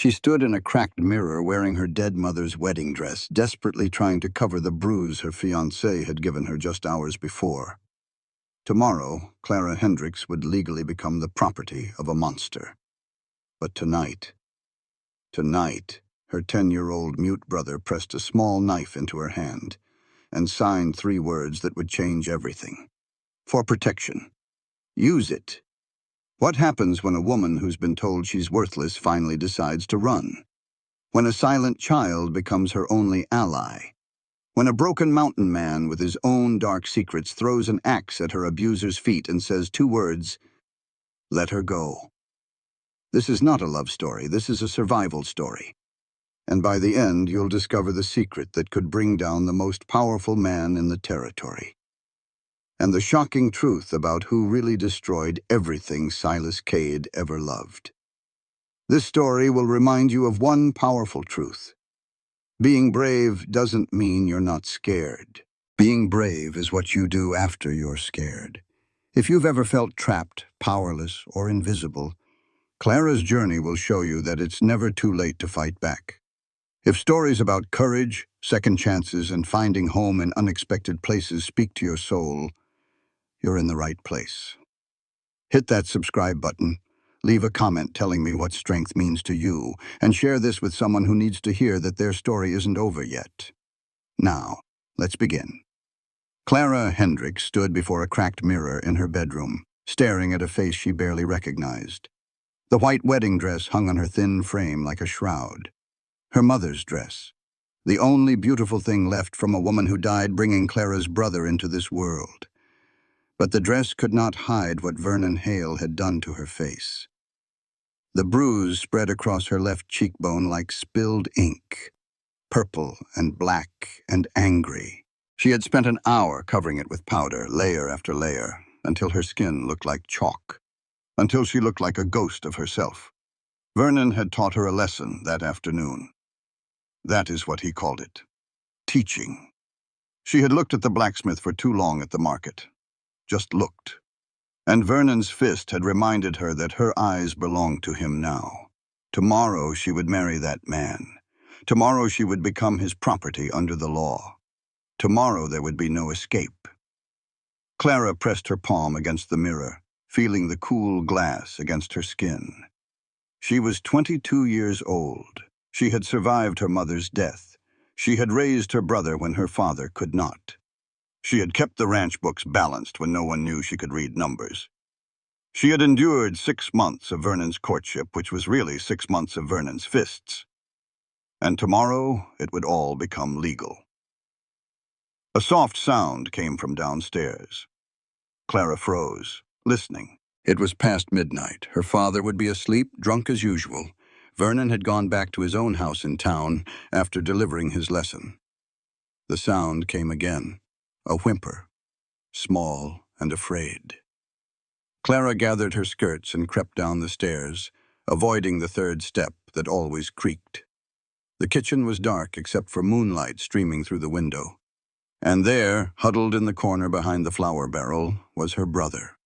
She stood in a cracked mirror wearing her dead mother's wedding dress, desperately trying to cover the bruise her fiancé had given her just hours before. Tomorrow, Clara Hendricks would legally become the property of a monster. But tonight, her 10-year-old mute brother pressed a small knife into her hand and signed 3 words that would change everything. For protection. Use it. What happens when a woman who's been told she's worthless finally decides to run? When a silent child becomes her only ally? When a broken mountain man with his own dark secrets throws an axe at her abuser's feet and says 2 words, "Let her go." This is not a love story, this is a survival story. And by the end, you'll discover the secret that could bring down the most powerful man in the territory. And the shocking truth about who really destroyed everything Silas Cade ever loved. This story will remind you of one powerful truth. Being brave doesn't mean you're not scared. Being brave is what you do after you're scared. If you've ever felt trapped, powerless, or invisible, Clara's journey will show you that it's never too late to fight back. If stories about courage, second chances, and finding home in unexpected places speak to your soul, you're in the right place. Hit that subscribe button, leave a comment telling me what strength means to you, and share this with someone who needs to hear that their story isn't over yet. Now, let's begin. Clara Hendricks stood before a cracked mirror in her bedroom, staring at a face she barely recognized. The white wedding dress hung on her thin frame like a shroud. Her mother's dress, the only beautiful thing left from a woman who died bringing Clara's brother into this world. But the dress could not hide what Vernon Hale had done to her face. The bruise spread across her left cheekbone like spilled ink, purple and black and angry. She had spent an hour covering it with powder, layer after layer, until her skin looked like chalk, until she looked like a ghost of herself. Vernon had taught her a lesson that afternoon. That is what he called it. Teaching. She had looked at the blacksmith for too long at the market. Just looked. And Vernon's fist had reminded her that her eyes belonged to him now. Tomorrow she would marry that man. Tomorrow she would become his property under the law. Tomorrow there would be no escape. Clara pressed her palm against the mirror, feeling the cool glass against her skin. She was 22 years old. She had survived her mother's death. She had raised her brother when her father could not. She had kept the ranch books balanced when no one knew she could read numbers. She had endured 6 months of Vernon's courtship, which was really 6 months of Vernon's fists. And tomorrow it would all become legal. A soft sound came from downstairs. Clara froze, listening. It was past midnight. Her father would be asleep, drunk as usual. Vernon had gone back to his own house in town after delivering his lesson. The sound came again. A whimper, small and afraid. Clara gathered her skirts and crept down the stairs, avoiding the 3rd step that always creaked. The kitchen was dark except for moonlight streaming through the window. And there, huddled in the corner behind the flour barrel, was her brother.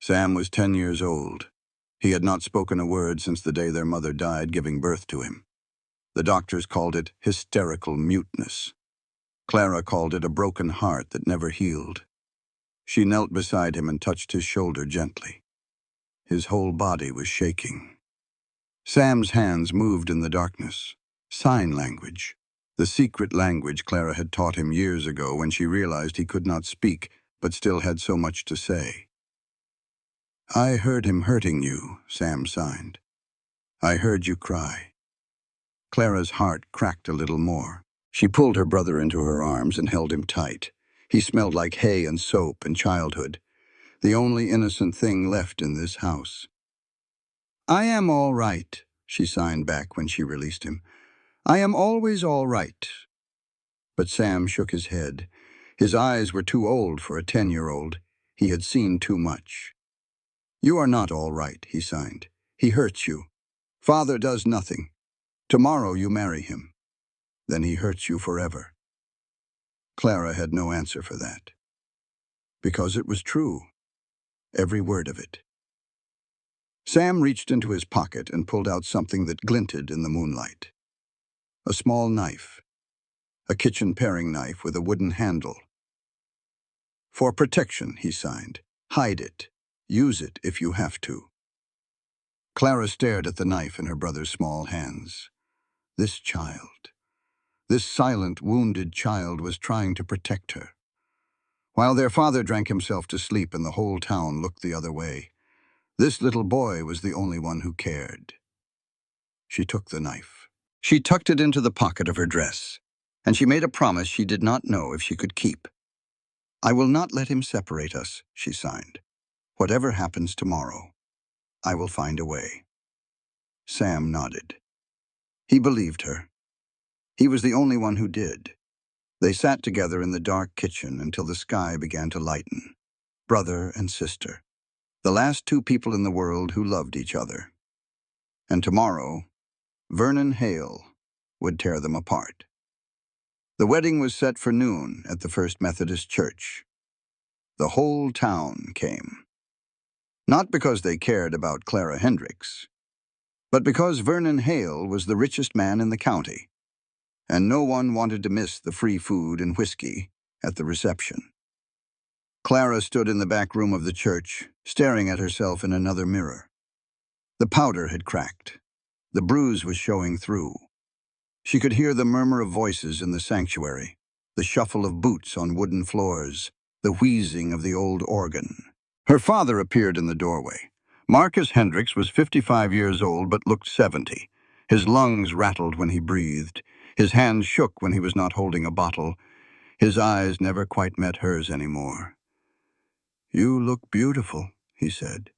Sam was 10 years old. He had not spoken a word since the day their mother died, giving birth to him. The doctors called it hysterical muteness. Clara called it a broken heart that never healed. She knelt beside him and touched his shoulder gently. His whole body was shaking. Sam's hands moved in the darkness. Sign language. The secret language Clara had taught him years ago when she realized he could not speak, but still had so much to say. "I heard him hurting you," Sam signed. "I heard you cry." Clara's heart cracked a little more. She pulled her brother into her arms and held him tight. He smelled like hay and soap and childhood, the only innocent thing left in this house. "I am all right," she signed back when she released him. "I am always all right." But Sam shook his head. His eyes were too old for a 10-year-old. He had seen too much. "You are not all right," he signed. "He hurts you. Father does nothing. Tomorrow you marry him. Then he hurts you forever." Clara had no answer for that. Because it was true. Every word of it. Sam reached into his pocket and pulled out something that glinted in the moonlight. A small knife, a kitchen paring knife with a wooden handle. "For protection," he signed. "Hide it. Use it if you have to." Clara stared at the knife in her brother's small hands. This child, this silent, wounded child was trying to protect her. While their father drank himself to sleep and the whole town looked the other way, this little boy was the only one who cared. She took the knife. She tucked it into the pocket of her dress, and she made a promise she did not know if she could keep. "I will not let him separate us," she signed. "Whatever happens tomorrow, I will find a way." Sam nodded. He believed her. He was the only one who did. They sat together in the dark kitchen until the sky began to lighten. Brother and sister. The last two people in the world who loved each other. And tomorrow, Vernon Hale would tear them apart. The wedding was set for noon at the First Methodist Church. The whole town came. Not because they cared about Clara Hendricks, but because Vernon Hale was the richest man in the county, and no one wanted to miss the free food and whiskey at the reception. Clara stood in the back room of the church, staring at herself in another mirror. The powder had cracked. The bruise was showing through. She could hear the murmur of voices in the sanctuary, the shuffle of boots on wooden floors, the wheezing of the old organ. Her father appeared in the doorway. Marcus Hendricks was 55 years old but looked 70. His lungs rattled when he breathed. His hands shook when he was not holding a bottle. His eyes never quite met hers anymore. "You look beautiful," he said.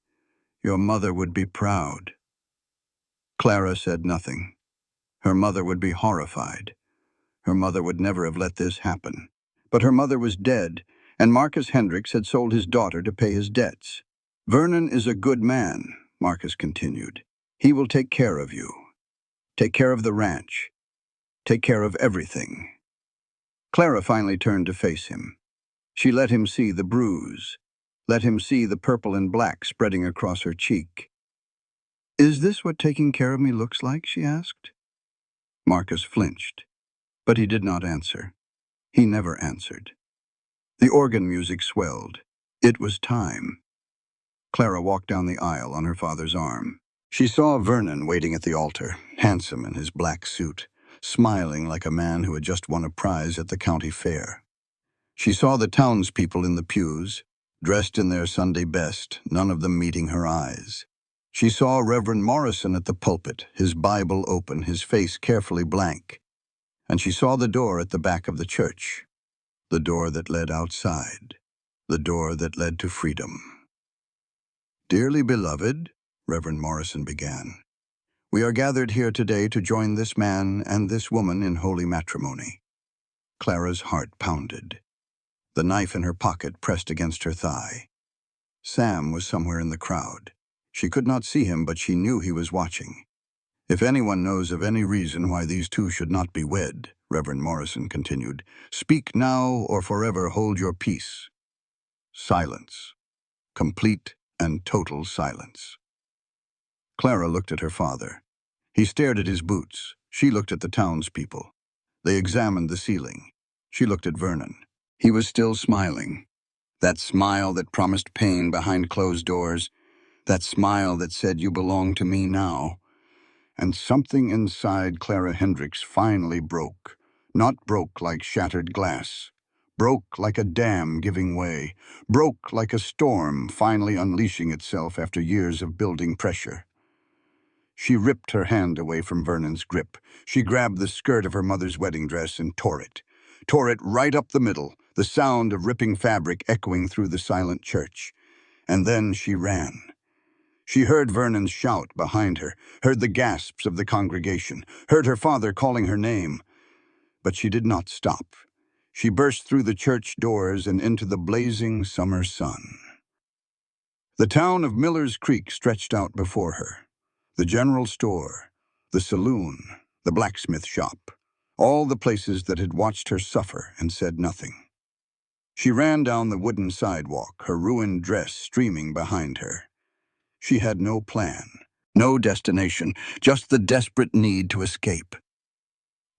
"Your mother would be proud." Clara said nothing. Her mother would be horrified. Her mother would never have let this happen. But her mother was dead, and Marcus Hendricks had sold his daughter to pay his debts. "Vernon is a good man," Marcus continued. "He will take care of you. Take care of the ranch. Take care of everything." Clara finally turned to face him. She let him see the bruise, let him see the purple and black spreading across her cheek. "Is this what taking care of me looks like?" she asked. Marcus flinched, but he did not answer. He never answered. The organ music swelled. It was time. Clara walked down the aisle on her father's arm. She saw Vernon waiting at the altar, handsome in his black suit, smiling like a man who had just won a prize at the county fair. She saw the townspeople in the pews, dressed in their Sunday best, none of them meeting her eyes. She saw Reverend Morrison at the pulpit, his Bible open, his face carefully blank. And she saw the door at the back of the church, the door that led outside, the door that led to freedom. "Dearly beloved," Reverend Morrison began, "we are gathered here today to join this man and this woman in holy matrimony." Clara's heart pounded. The knife in her pocket pressed against her thigh. Sam was somewhere in the crowd. She could not see him, but she knew he was watching. "If anyone knows of any reason why these two should not be wed," Reverend Morrison continued, "speak now or forever hold your peace." Silence. Complete and total silence. Clara looked at her father. He stared at his boots. She looked at the townspeople. They examined the ceiling. She looked at Vernon. He was still smiling. That smile that promised pain behind closed doors. That smile that said, "You belong to me now." And something inside Clara Hendricks finally broke. Not broke like shattered glass. Broke like a dam giving way. Broke like a storm finally unleashing itself after years of building pressure. She ripped her hand away from Vernon's grip. She grabbed the skirt of her mother's wedding dress and tore it. Tore it right up the middle, the sound of ripping fabric echoing through the silent church. And then she ran. She heard Vernon's shout behind her, heard the gasps of the congregation, heard her father calling her name. But she did not stop. She burst through the church doors and into the blazing summer sun. The town of Miller's Creek stretched out before her. The general store, the saloon, the blacksmith shop, all the places that had watched her suffer and said nothing. She ran down the wooden sidewalk, her ruined dress streaming behind her. She had no plan, no destination, just the desperate need to escape.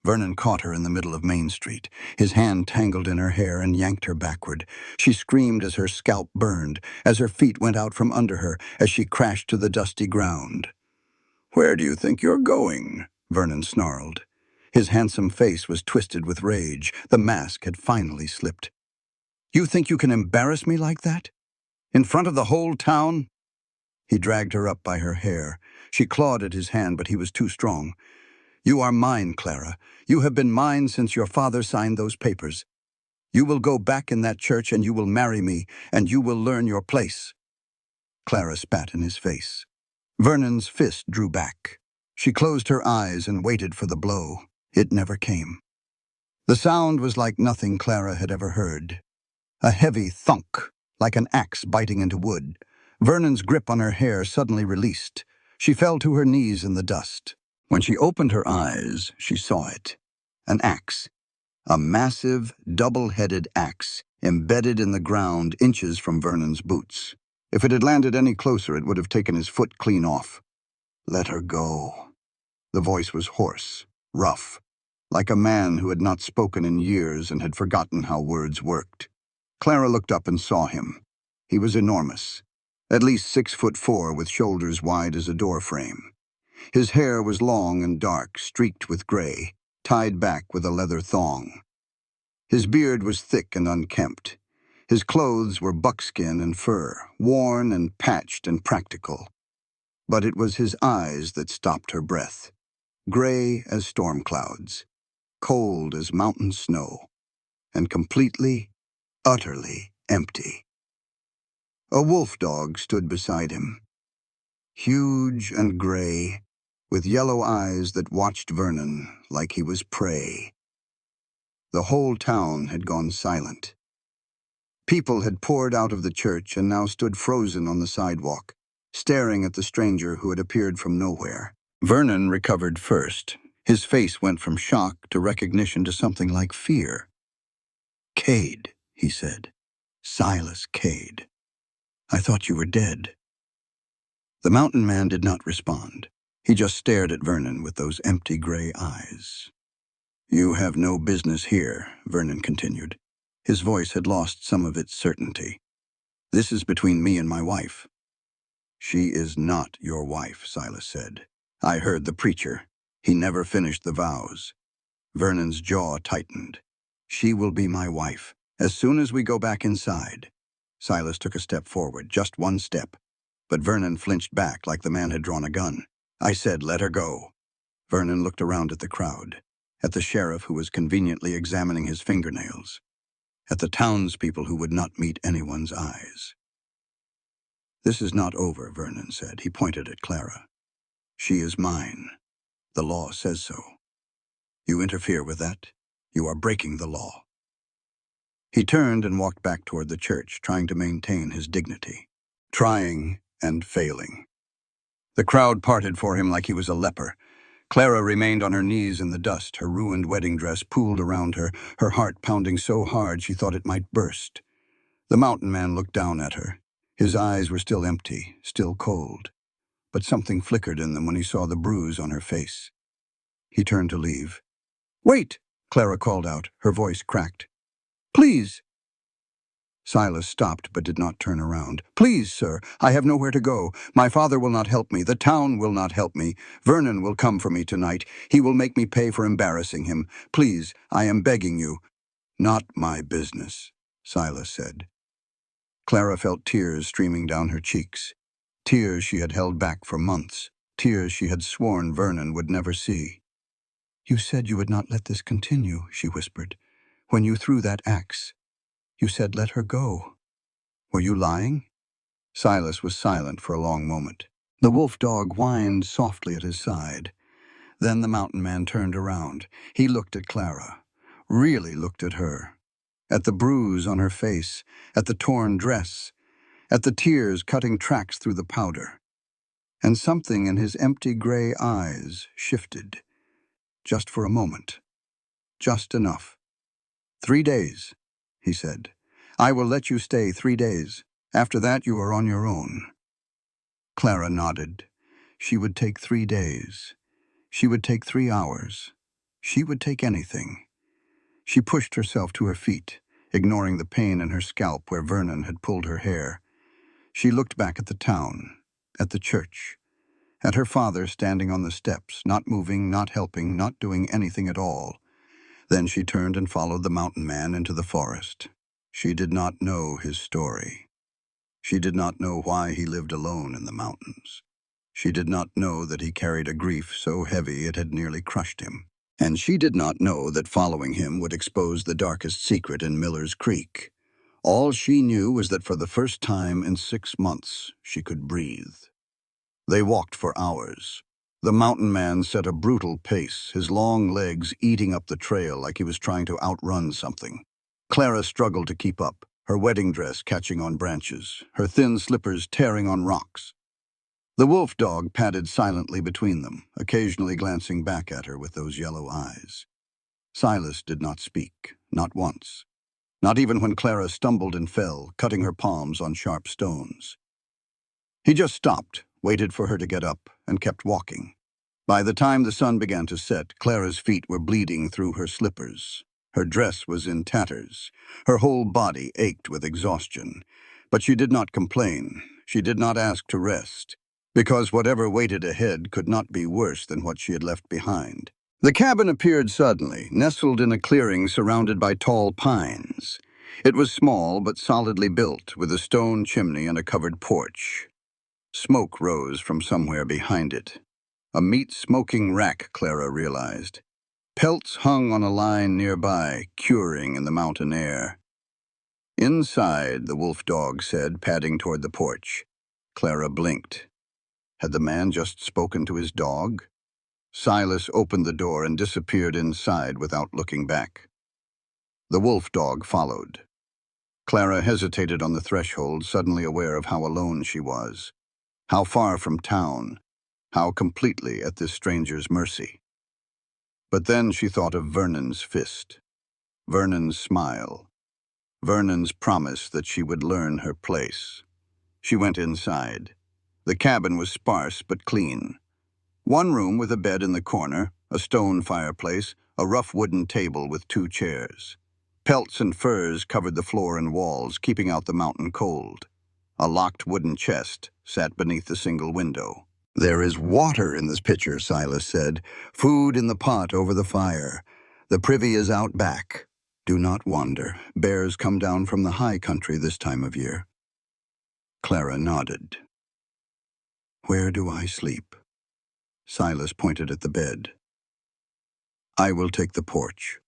Vernon caught her in the middle of Main Street. His hand tangled in her hair and yanked her backward. She screamed as her scalp burned, as her feet went out from under her, as she crashed to the dusty ground. "Where do you think you're going?" Vernon snarled. His handsome face was twisted with rage. The mask had finally slipped. "You think you can embarrass me like that? In front of the whole town?" He dragged her up by her hair. She clawed at his hand, but he was too strong. "You are mine, Clara. You have been mine since your father signed those papers. You will go back in that church and you will marry me, and you will learn your place." Clara spat in his face. Vernon's fist drew back. She closed her eyes and waited for the blow. It never came. The sound was like nothing Clara had ever heard. A heavy thunk, like an axe biting into wood. Vernon's grip on her hair suddenly released. She fell to her knees in the dust. When she opened her eyes, she saw it. An axe. A massive, double-headed axe, embedded in the ground inches from Vernon's boots. If it had landed any closer, it would have taken his foot clean off. "Let her go." The voice was hoarse, rough, like a man who had not spoken in years and had forgotten how words worked. Clara looked up and saw him. He was enormous, at least 6'4", with shoulders wide as a door frame. His hair was long and dark, streaked with gray, tied back with a leather thong. His beard was thick and unkempt. His clothes were buckskin and fur, worn and patched and practical. But it was his eyes that stopped her breath, gray as storm clouds, cold as mountain snow, and completely, utterly empty. A wolf dog stood beside him, huge and gray, with yellow eyes that watched Vernon like he was prey. The whole town had gone silent. People had poured out of the church and now stood frozen on the sidewalk, staring at the stranger who had appeared from nowhere. Vernon recovered first. His face went from shock to recognition to something like fear. "Cade," he said. "Silas Cade. I thought you were dead." The mountain man did not respond. He just stared at Vernon with those empty gray eyes. "You have no business here," Vernon continued. His voice had lost some of its certainty. "This is between me and my wife." "She is not your wife," Silas said. "I heard the preacher. He never finished the vows." Vernon's jaw tightened. "She will be my wife, as soon as we go back inside." Silas took a step forward, just one step. But Vernon flinched back like the man had drawn a gun. "I said, let her go." Vernon looked around at the crowd, at the sheriff who was conveniently examining his fingernails, at the townspeople who would not meet anyone's eyes. "This is not over," Vernon said. He pointed at Clara. "She is mine. The law says so. You interfere with that, you are breaking the law." He turned and walked back toward the church, trying to maintain his dignity. Trying and failing. The crowd parted for him like he was a leper. Clara remained on her knees in the dust, her ruined wedding dress pooled around her, her heart pounding so hard she thought it might burst. The mountain man looked down at her. His eyes were still empty, still cold, but something flickered in them when he saw the bruise on her face. He turned to leave. "Wait!" Clara called out, her voice cracked. "Please!" Silas stopped but did not turn around. "Please, sir, I have nowhere to go. My father will not help me. The town will not help me. Vernon will come for me tonight. He will make me pay for embarrassing him. Please, I am begging you." "Not my business," Silas said. Clara felt tears streaming down her cheeks. Tears she had held back for months. Tears she had sworn Vernon would never see. "You said you would not let this continue," she whispered. "When you threw that axe, you said let her go. Were you lying?" Silas was silent for a long moment. The wolf dog whined softly at his side. Then the mountain man turned around. He looked at Clara, really looked at her, at the bruise on her face, at the torn dress, at the tears cutting tracks through the powder. And something in his empty gray eyes shifted. Just for a moment. Just enough. "3 days," he said. "I will let you stay 3 days. After that, you are on your own." Clara nodded. She would take 3 days. She would take 3 hours. She would take anything. She pushed herself to her feet, ignoring the pain in her scalp where Vernon had pulled her hair. She looked back at the town, at the church, at her father standing on the steps, not moving, not helping, not doing anything at all. Then she turned and followed the mountain man into the forest. She did not know his story. She did not know why he lived alone in the mountains. She did not know that he carried a grief so heavy it had nearly crushed him. And she did not know that following him would expose the darkest secret in Miller's Creek. All she knew was that for the first time in 6 months, she could breathe. They walked for hours. The mountain man set a brutal pace, his long legs eating up the trail like he was trying to outrun something. Clara struggled to keep up, her wedding dress catching on branches, her thin slippers tearing on rocks. The wolf dog padded silently between them, occasionally glancing back at her with those yellow eyes. Silas did not speak, not once. Not even when Clara stumbled and fell, cutting her palms on sharp stones. He just stopped, waited for her to get up, and kept walking. By the time the sun began to set, Clara's feet were bleeding through her slippers. Her dress was in tatters. Her whole body ached with exhaustion. But she did not complain. She did not ask to rest, because whatever waited ahead could not be worse than what she had left behind. The cabin appeared suddenly, nestled in a clearing surrounded by tall pines. It was small but solidly built, with a stone chimney and a covered porch. Smoke rose from somewhere behind it. A meat-smoking rack, Clara realized. Pelts hung on a line nearby, curing in the mountain air. Inside, the wolf dog said, padding toward the porch. Clara blinked. Had the man just spoken to his dog? Silas opened the door and disappeared inside without looking back. The wolf dog followed. Clara hesitated on the threshold, suddenly aware of how alone she was, how far from town, how completely at this stranger's mercy. But then she thought of Vernon's fist, Vernon's smile, Vernon's promise that she would learn her place. She went inside. The cabin was sparse but clean. One room with a bed in the corner, a stone fireplace, a rough wooden table with 2 chairs. Pelts and furs covered the floor and walls, keeping out the mountain cold. A locked wooden chest sat beneath the single window. "There is water in this pitcher," Silas said. "Food in the pot over the fire. The privy is out back. Do not wander. Bears come down from the high country this time of year." Clara nodded. "Where do I sleep?" Silas pointed at the bed. "I will take the porch."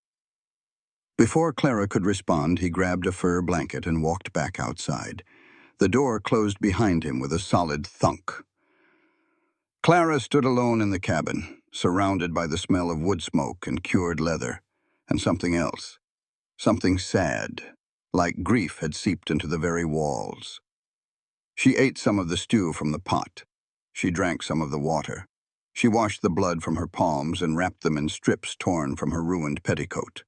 Before Clara could respond, he grabbed a fur blanket and walked back outside. The door closed behind him with a solid thunk. Clara stood alone in the cabin, surrounded by the smell of wood smoke and cured leather, and something else, something sad, like grief had seeped into the very walls. She ate some of the stew from the pot. She drank some of the water. She washed the blood from her palms and wrapped them in strips torn from her ruined petticoat.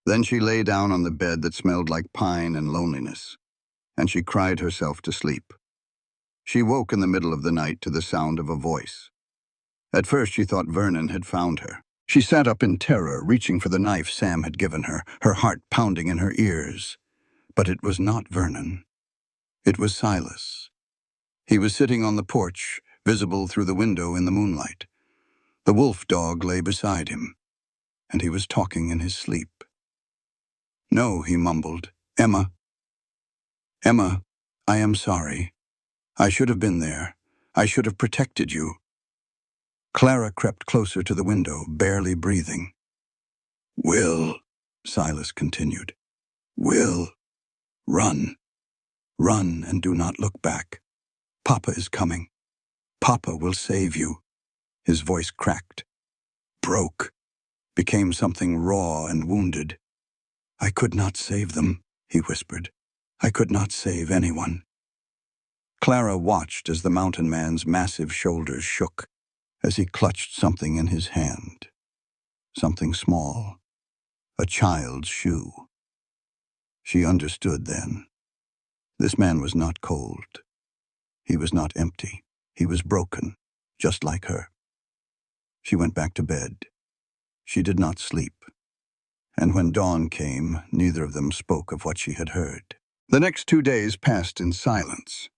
Then she lay down on the bed that smelled like pine and loneliness, and she cried herself to sleep. She woke in the middle of the night to the sound of a voice. At first she thought Vernon had found her. She sat up in terror, reaching for the knife Sam had given her, her heart pounding in her ears. But it was not Vernon. It was Silas. He was sitting on the porch, visible through the window in the moonlight. The wolf dog lay beside him, and he was talking in his sleep. "No," he mumbled. "Emma. Emma, I am sorry. I should have been there. I should have protected you." Clara crept closer to the window, barely breathing. "Will," Silas continued. "Will, run. Run and do not look back. Papa is coming. Papa will save you." His voice cracked, broke, became something raw and wounded. "I could not save them," he whispered. "I could not save anyone." Clara watched as the mountain man's massive shoulders shook, as he clutched something in his hand. Something small, a child's shoe. She understood then. This man was not cold. He was not empty. He was broken, just like her. She went back to bed. She did not sleep. And when dawn came, neither of them spoke of what she had heard. The next 2 days passed in silence.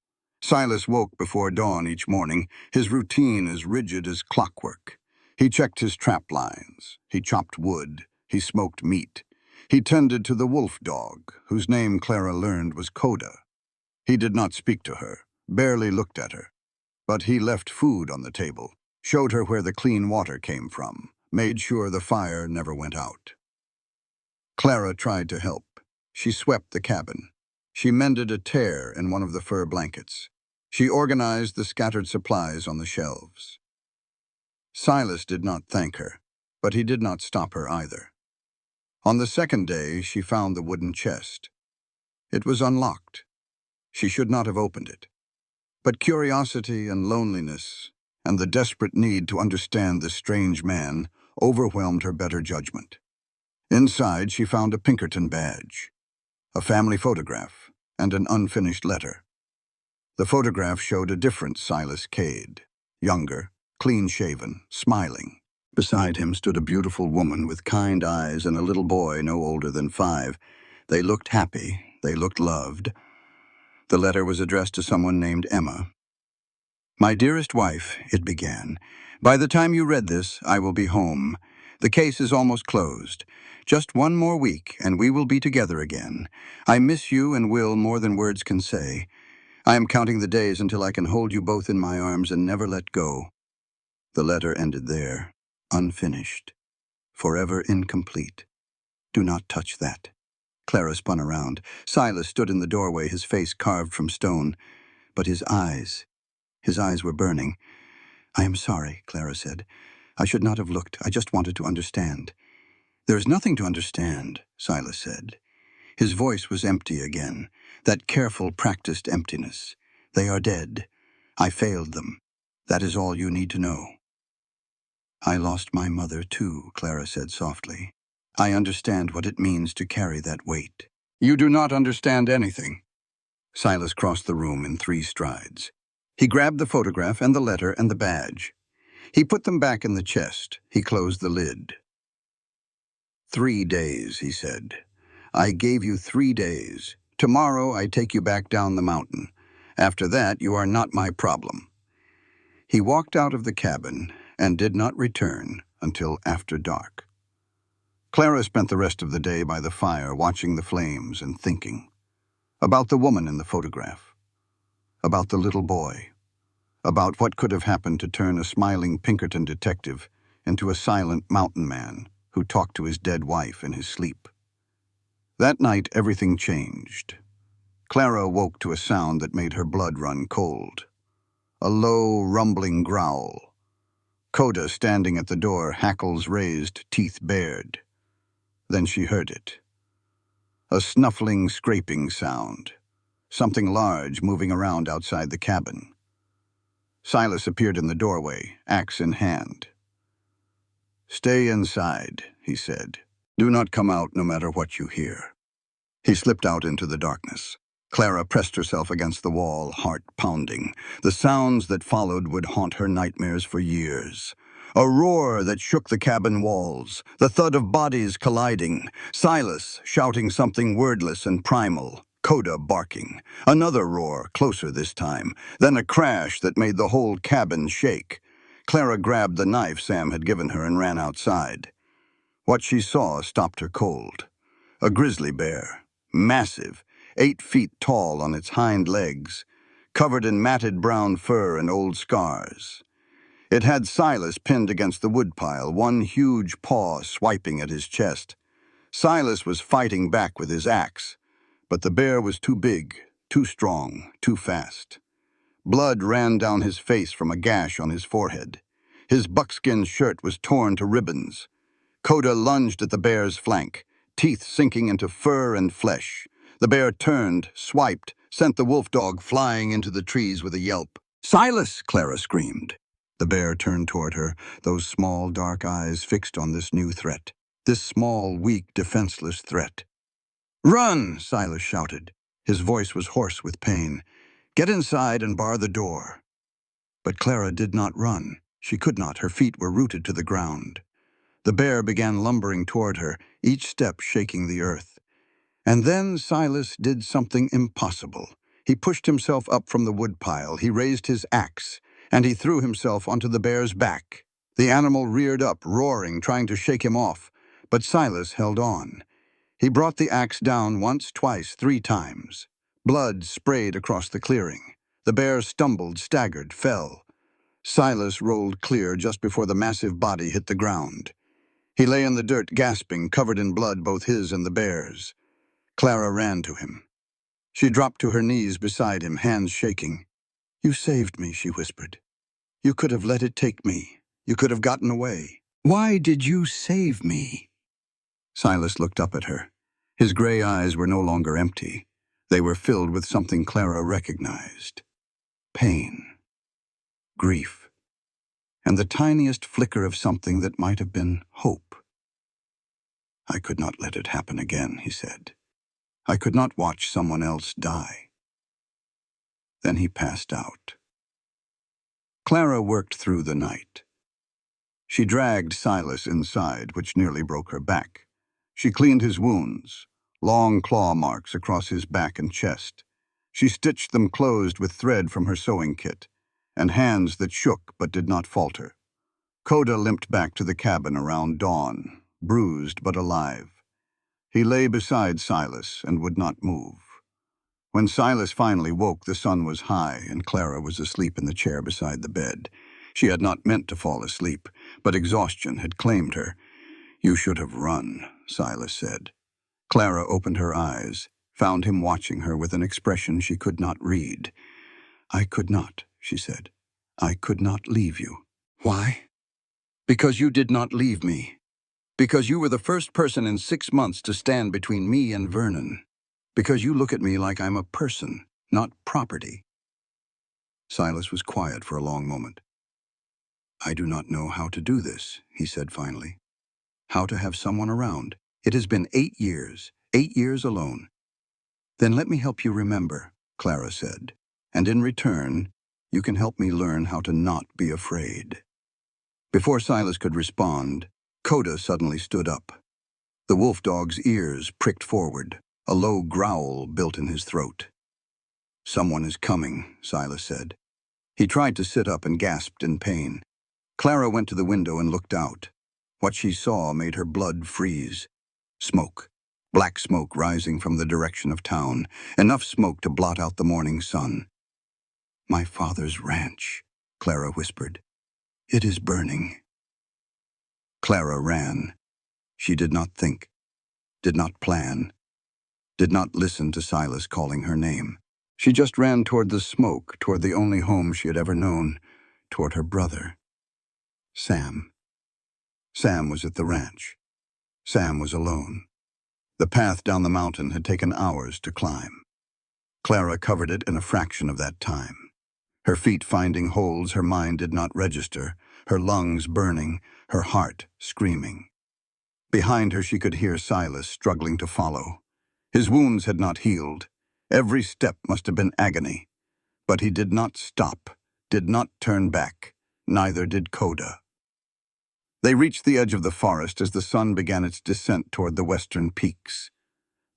Silas woke before dawn each morning, his routine as rigid as clockwork. He checked his trap lines. He chopped wood. He smoked meat. He tended to the wolf dog, whose name Clara learned was Coda. He did not speak to her, barely looked at her. But he left food on the table, showed her where the clean water came from, made sure the fire never went out. Clara tried to help. She swept the cabin. She mended a tear in one of the fur blankets. She organized the scattered supplies on the shelves. Silas did not thank her, but he did not stop her either. On the second day, she found the wooden chest. It was unlocked. She should not have opened it. But curiosity and loneliness, and the desperate need to understand this strange man, overwhelmed her better judgment. Inside, she found a Pinkerton badge, a family photograph, and an unfinished letter. The photograph showed a different Silas Cade, younger, clean-shaven, smiling. Beside him stood a beautiful woman with kind eyes and a little boy no older than 5. They looked happy. They looked loved. The letter was addressed to someone named Emma. "My dearest wife," it began, "by the time you read this, I will be home. The case is almost closed. Just 1 more week, and we will be together again. I miss you and Will more than words can say. I am counting the days until I can hold you both in my arms and never let go." The letter ended there, unfinished, forever incomplete. "Do not touch that." Clara spun around. Silas stood in the doorway, his face carved from stone, but his eyes were burning. "I am sorry," Clara said. "I should not have looked. I just wanted to understand." "There is nothing to understand," Silas said. His voice was empty again, that careful, practiced emptiness. "They are dead. I failed them. That is all you need to know." "I lost my mother, too," Clara said softly. "I understand what it means to carry that weight." "You do not understand anything." Silas crossed the room in 3 strides. He grabbed the photograph and the letter and the badge. He put them back in the chest. He closed the lid. "3 days," he said. "I gave you 3 days. Tomorrow I take you back down the mountain. After that, you are not my problem." He walked out of the cabin and did not return until after dark. Clara spent the rest of the day by the fire, watching the flames and thinking. About the woman in the photograph. About the little boy. About what could have happened to turn a smiling Pinkerton detective into a silent mountain man who talked to his dead wife in his sleep. That night, everything changed. Clara woke to a sound that made her blood run cold. A low, rumbling growl. Coda, standing at the door, hackles raised, teeth bared. Then she heard it. A snuffling, scraping sound. Something large moving around outside the cabin. Silas appeared in the doorway, axe in hand. "Stay inside," he said. "Do not come out no matter what you hear." He slipped out into the darkness. Clara pressed herself against the wall, heart pounding. The sounds that followed would haunt her nightmares for years. A roar that shook the cabin walls, the thud of bodies colliding, Silas shouting something wordless and primal, Coda barking. Another roar, closer this time, then a crash that made the whole cabin shake. Clara grabbed the knife Sam had given her and ran outside. What she saw stopped her cold. A grizzly bear, massive, 8 feet tall on its hind legs, covered in matted brown fur and old scars. It had Silas pinned against the woodpile, one huge paw swiping at his chest. Silas was fighting back with his axe, but the bear was too big, too strong, too fast. Blood ran down his face from a gash on his forehead. His buckskin shirt was torn to ribbons. Coda lunged at the bear's flank, teeth sinking into fur and flesh. The bear turned, swiped, sent the wolf dog flying into the trees with a yelp. "Silas!" Clara screamed. The bear turned toward her, those small, dark eyes fixed on this new threat. This small, weak, defenseless threat. "Run!" Silas shouted. His voice was hoarse with pain. "Get inside and bar the door." But Clara did not run. She could not. Her feet were rooted to the ground. The bear began lumbering toward her, each step shaking the earth. And then Silas did something impossible. He pushed himself up from the woodpile, he raised his axe, and he threw himself onto the bear's back. The animal reared up, roaring, trying to shake him off, but Silas held on. He brought the axe down once, twice, 3 times. Blood sprayed across the clearing. The bear stumbled, staggered, fell. Silas rolled clear just before the massive body hit the ground. He lay in the dirt, gasping, covered in blood, both his and the bear's. Clara ran to him. She dropped to her knees beside him, hands shaking. "You saved me," she whispered. "You could have let it take me. You could have gotten away. Why did you save me?" Silas looked up at her. His gray eyes were no longer empty. They were filled with something Clara recognized. Pain. Grief. And the tiniest flicker of something that might have been hope. "I could not let it happen again," he said. "I could not watch someone else die." Then he passed out. Clara worked through the night. She dragged Silas inside, which nearly broke her back. She cleaned his wounds, long claw marks across his back and chest. She stitched them closed with thread from her sewing kit, and hands that shook but did not falter. Coda limped back to the cabin around dawn, bruised but alive. He lay beside Silas and would not move. When Silas finally woke, the sun was high, and Clara was asleep in the chair beside the bed. She had not meant to fall asleep, but exhaustion had claimed her. "You should have run," Silas said. Clara opened her eyes, found him watching her with an expression she could not read. "I could not," she said. "I could not leave you." "Why?" "Because you did not leave me. Because you were the first person in 6 months to stand between me and Vernon. Because you look at me like I'm a person, not property." Silas was quiet for a long moment. "I do not know how to do this," he said finally. "How to have someone around. It has been 8 years, 8 years alone." "Then let me help you remember," Clara said. "And in return, you can help me learn how to not be afraid." Before Silas could respond, Coda suddenly stood up. The wolf dog's ears pricked forward. A low growl built in his throat. "Someone is coming," Silas said. He tried to sit up and gasped in pain. Clara went to the window and looked out. What she saw made her blood freeze. Smoke. Black smoke rising from the direction of town. Enough smoke to blot out the morning sun. "My father's ranch," Clara whispered. "It is burning." Clara ran. She did not think, did not plan, did not listen to Silas calling her name. She just ran toward the smoke, toward the only home she had ever known, toward her brother. Sam. Sam was at the ranch. Sam was alone. The path down the mountain had taken hours to climb. Clara covered it in a fraction of that time. Her feet finding holes her mind did not register, her lungs burning, her heart screaming. Behind her she could hear Silas struggling to follow. His wounds had not healed. Every step must have been agony. But he did not stop, did not turn back. Neither did Coda. They reached the edge of the forest as the sun began its descent toward the western peaks.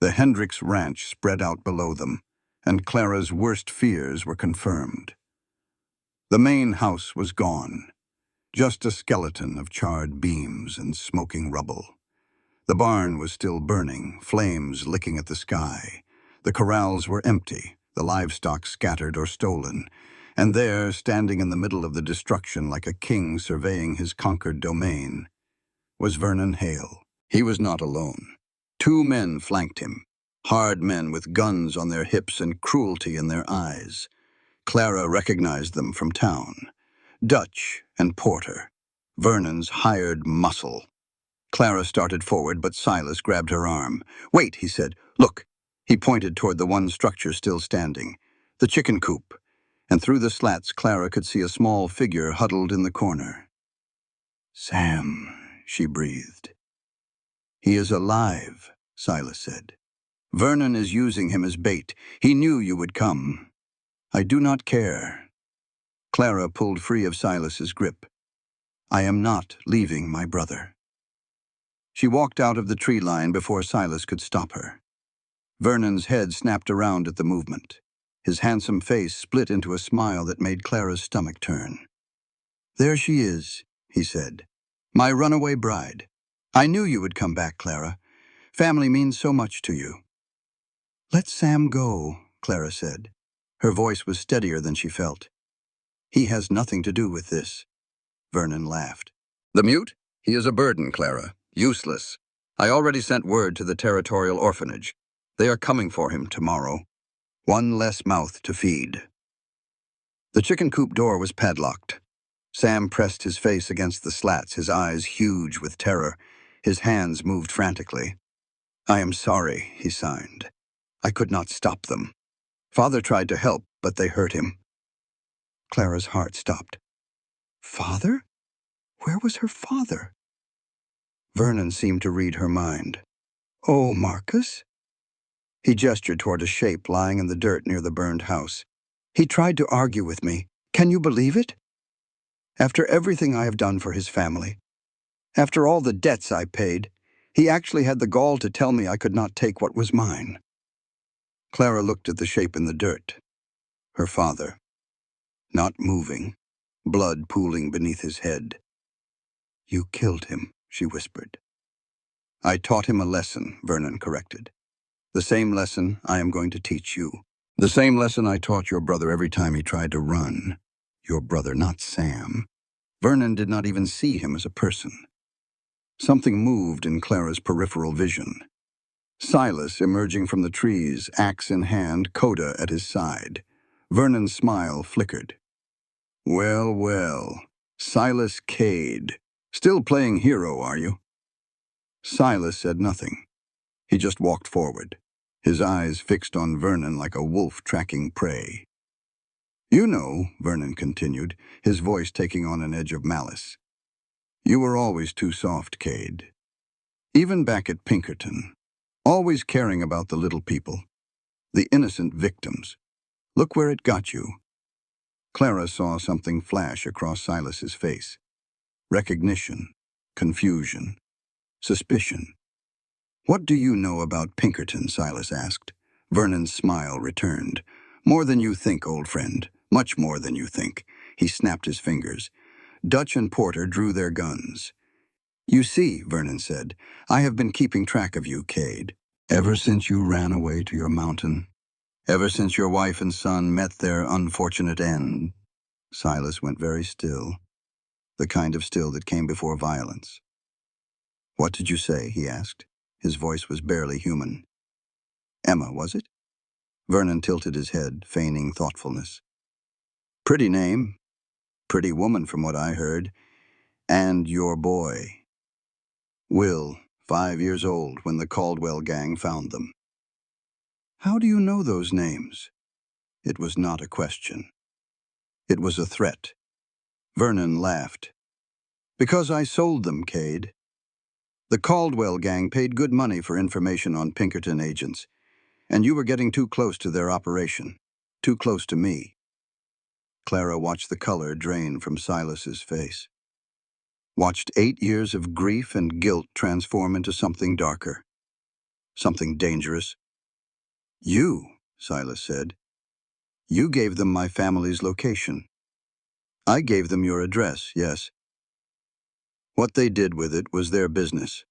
The Hendricks ranch spread out below them, and Clara's worst fears were confirmed. The main house was gone, just a skeleton of charred beams and smoking rubble. The barn was still burning, flames licking at the sky. The corrals were empty, the livestock scattered or stolen, and there, standing in the middle of the destruction like a king surveying his conquered domain, was Vernon Hale. He was not alone. 2 men flanked him, hard men with guns on their hips and cruelty in their eyes. Clara recognized them from town. Dutch and Porter, Vernon's hired muscle. Clara started forward, but Silas grabbed her arm. "Wait," he said. "Look." He pointed toward the one structure still standing, the chicken coop, and through the slats Clara could see a small figure huddled in the corner. "Sam," she breathed. "He is alive," Silas said. "Vernon is using him as bait. He knew you would come. I do not care." Clara pulled free of Silas's grip. "I am not leaving my brother." She walked out of the tree line before Silas could stop her. Vernon's head snapped around at the movement. His handsome face split into a smile that made Clara's stomach turn. "There she is," he said. "My runaway bride. I knew you would come back, Clara. Family means so much to you." "Let Sam go," Clara said. Her voice was steadier than she felt. "He has nothing to do with this." Vernon laughed. "The mute? He is a burden, Clara. Useless. I already sent word to the territorial orphanage. They are coming for him tomorrow. One less mouth to feed." The chicken coop door was padlocked. Sam pressed his face against the slats, his eyes huge with terror. His hands moved frantically. "I am sorry," he signed. "I could not stop them. Father tried to help, but they hurt him." Clara's heart stopped. Father? Where was her father? Vernon seemed to read her mind. "Oh, Marcus?" He gestured toward a shape lying in the dirt near the burned house. "He tried to argue with me. Can you believe it? After everything I have done for his family, after all the debts I paid, he actually had the gall to tell me I could not take what was mine." Clara looked at the shape in the dirt. Her father. Not moving, blood pooling beneath his head. "You killed him," she whispered. "I taught him a lesson," Vernon corrected. "The same lesson I am going to teach you. The same lesson I taught your brother every time he tried to run. Your brother, not Sam." Vernon did not even see him as a person. Something moved in Clara's peripheral vision. Silas emerging from the trees, axe in hand, coda at his side. Vernon's smile flickered. "Well, well. Silas Cade. Still playing hero, are you?" Silas said nothing. He just walked forward, his eyes fixed on Vernon like a wolf tracking prey. "You know," Vernon continued, his voice taking on an edge of malice, "you were always too soft, Cade. Even back at Pinkerton. Always caring about the little people, the innocent victims. Look where it got you." Clara saw something flash across Silas's face. Recognition, confusion, suspicion. "What do you know about Pinkerton?" Silas asked. Vernon's smile returned. "More than you think, old friend. Much more than you think." He snapped his fingers. Dutch and Porter drew their guns. "You see," Vernon said, "I have been keeping track of you, Cade. Ever since you ran away to your mountain. Ever since your wife and son met their unfortunate end." Silas went very still, the kind of still that came before violence. "What did you say?" he asked. His voice was barely human. "Emma, was it?" Vernon tilted his head, feigning thoughtfulness. "Pretty name. Pretty woman from what I heard. And your boy. Will, 5 years old when the Caldwell gang found them." "How do you know those names?" It was not a question. It was a threat. Vernon laughed. "Because I sold them, Cade. The Caldwell gang paid good money for information on Pinkerton agents, and you were getting too close to their operation. Too close to me." Clara watched the color drain from Silas's face. Watched 8 years of grief and guilt transform into something darker. Something dangerous. "You," Silas said. "You gave them my family's location. I gave them your address, yes. What they did with it was their business."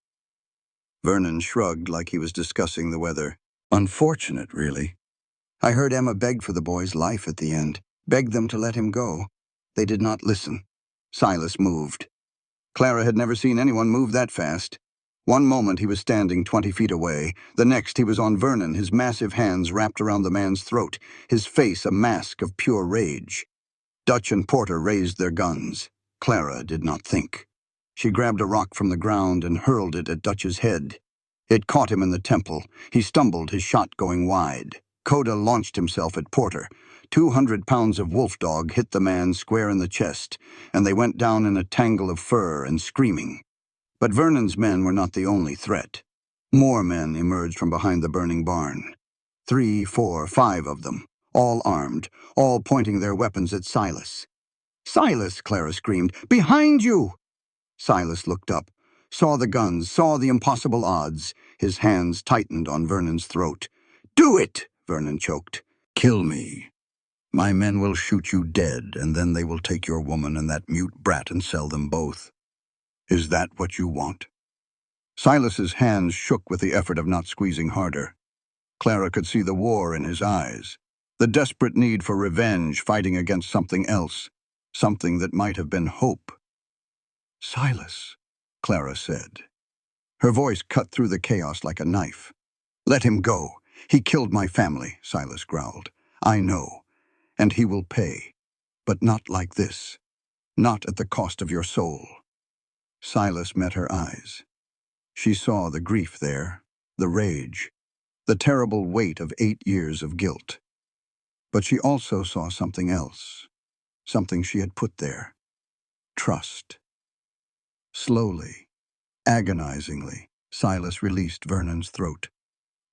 Vernon shrugged like he was discussing the weather. "Unfortunate, really. I heard Emma begged for the boy's life at the end, begged them to let him go. They did not listen." Silas moved. Clara had never seen anyone move that fast. One moment he was standing 20 feet away. The next he was on Vernon, his massive hands wrapped around the man's throat, his face a mask of pure rage. Dutch and Porter raised their guns. Clara did not think. She grabbed a rock from the ground and hurled it at Dutch's head. It caught him in the temple. He stumbled, his shot going wide. Coda launched himself at Porter. 200 pounds of wolf dog hit the man square in the chest, and they went down in a tangle of fur and screaming. But Vernon's men were not the only threat. More men emerged from behind the burning barn. 3, 4, 5 of them, all armed, all pointing their weapons at Silas. "Silas!" Clara screamed. "Behind you!" Silas looked up, saw the guns, saw the impossible odds. His hands tightened on Vernon's throat. "Do it!" Vernon choked. "Kill me. My men will shoot you dead, and then they will take your woman and that mute brat and sell them both. Is that what you want?" Silas's hands shook with the effort of not squeezing harder. Clara could see the war in his eyes, the desperate need for revenge fighting against something else, something that might have been hope. "Silas," Clara said. Her voice cut through the chaos like a knife. "Let him go. He killed my family," Silas growled. "I know, and he will pay. But not like this. Not at the cost of your soul." Silas met her eyes. She saw the grief there, the rage, the terrible weight of 8 years of guilt. But she also saw something else, something she had put there. Trust. Slowly, agonizingly, Silas released Vernon's throat.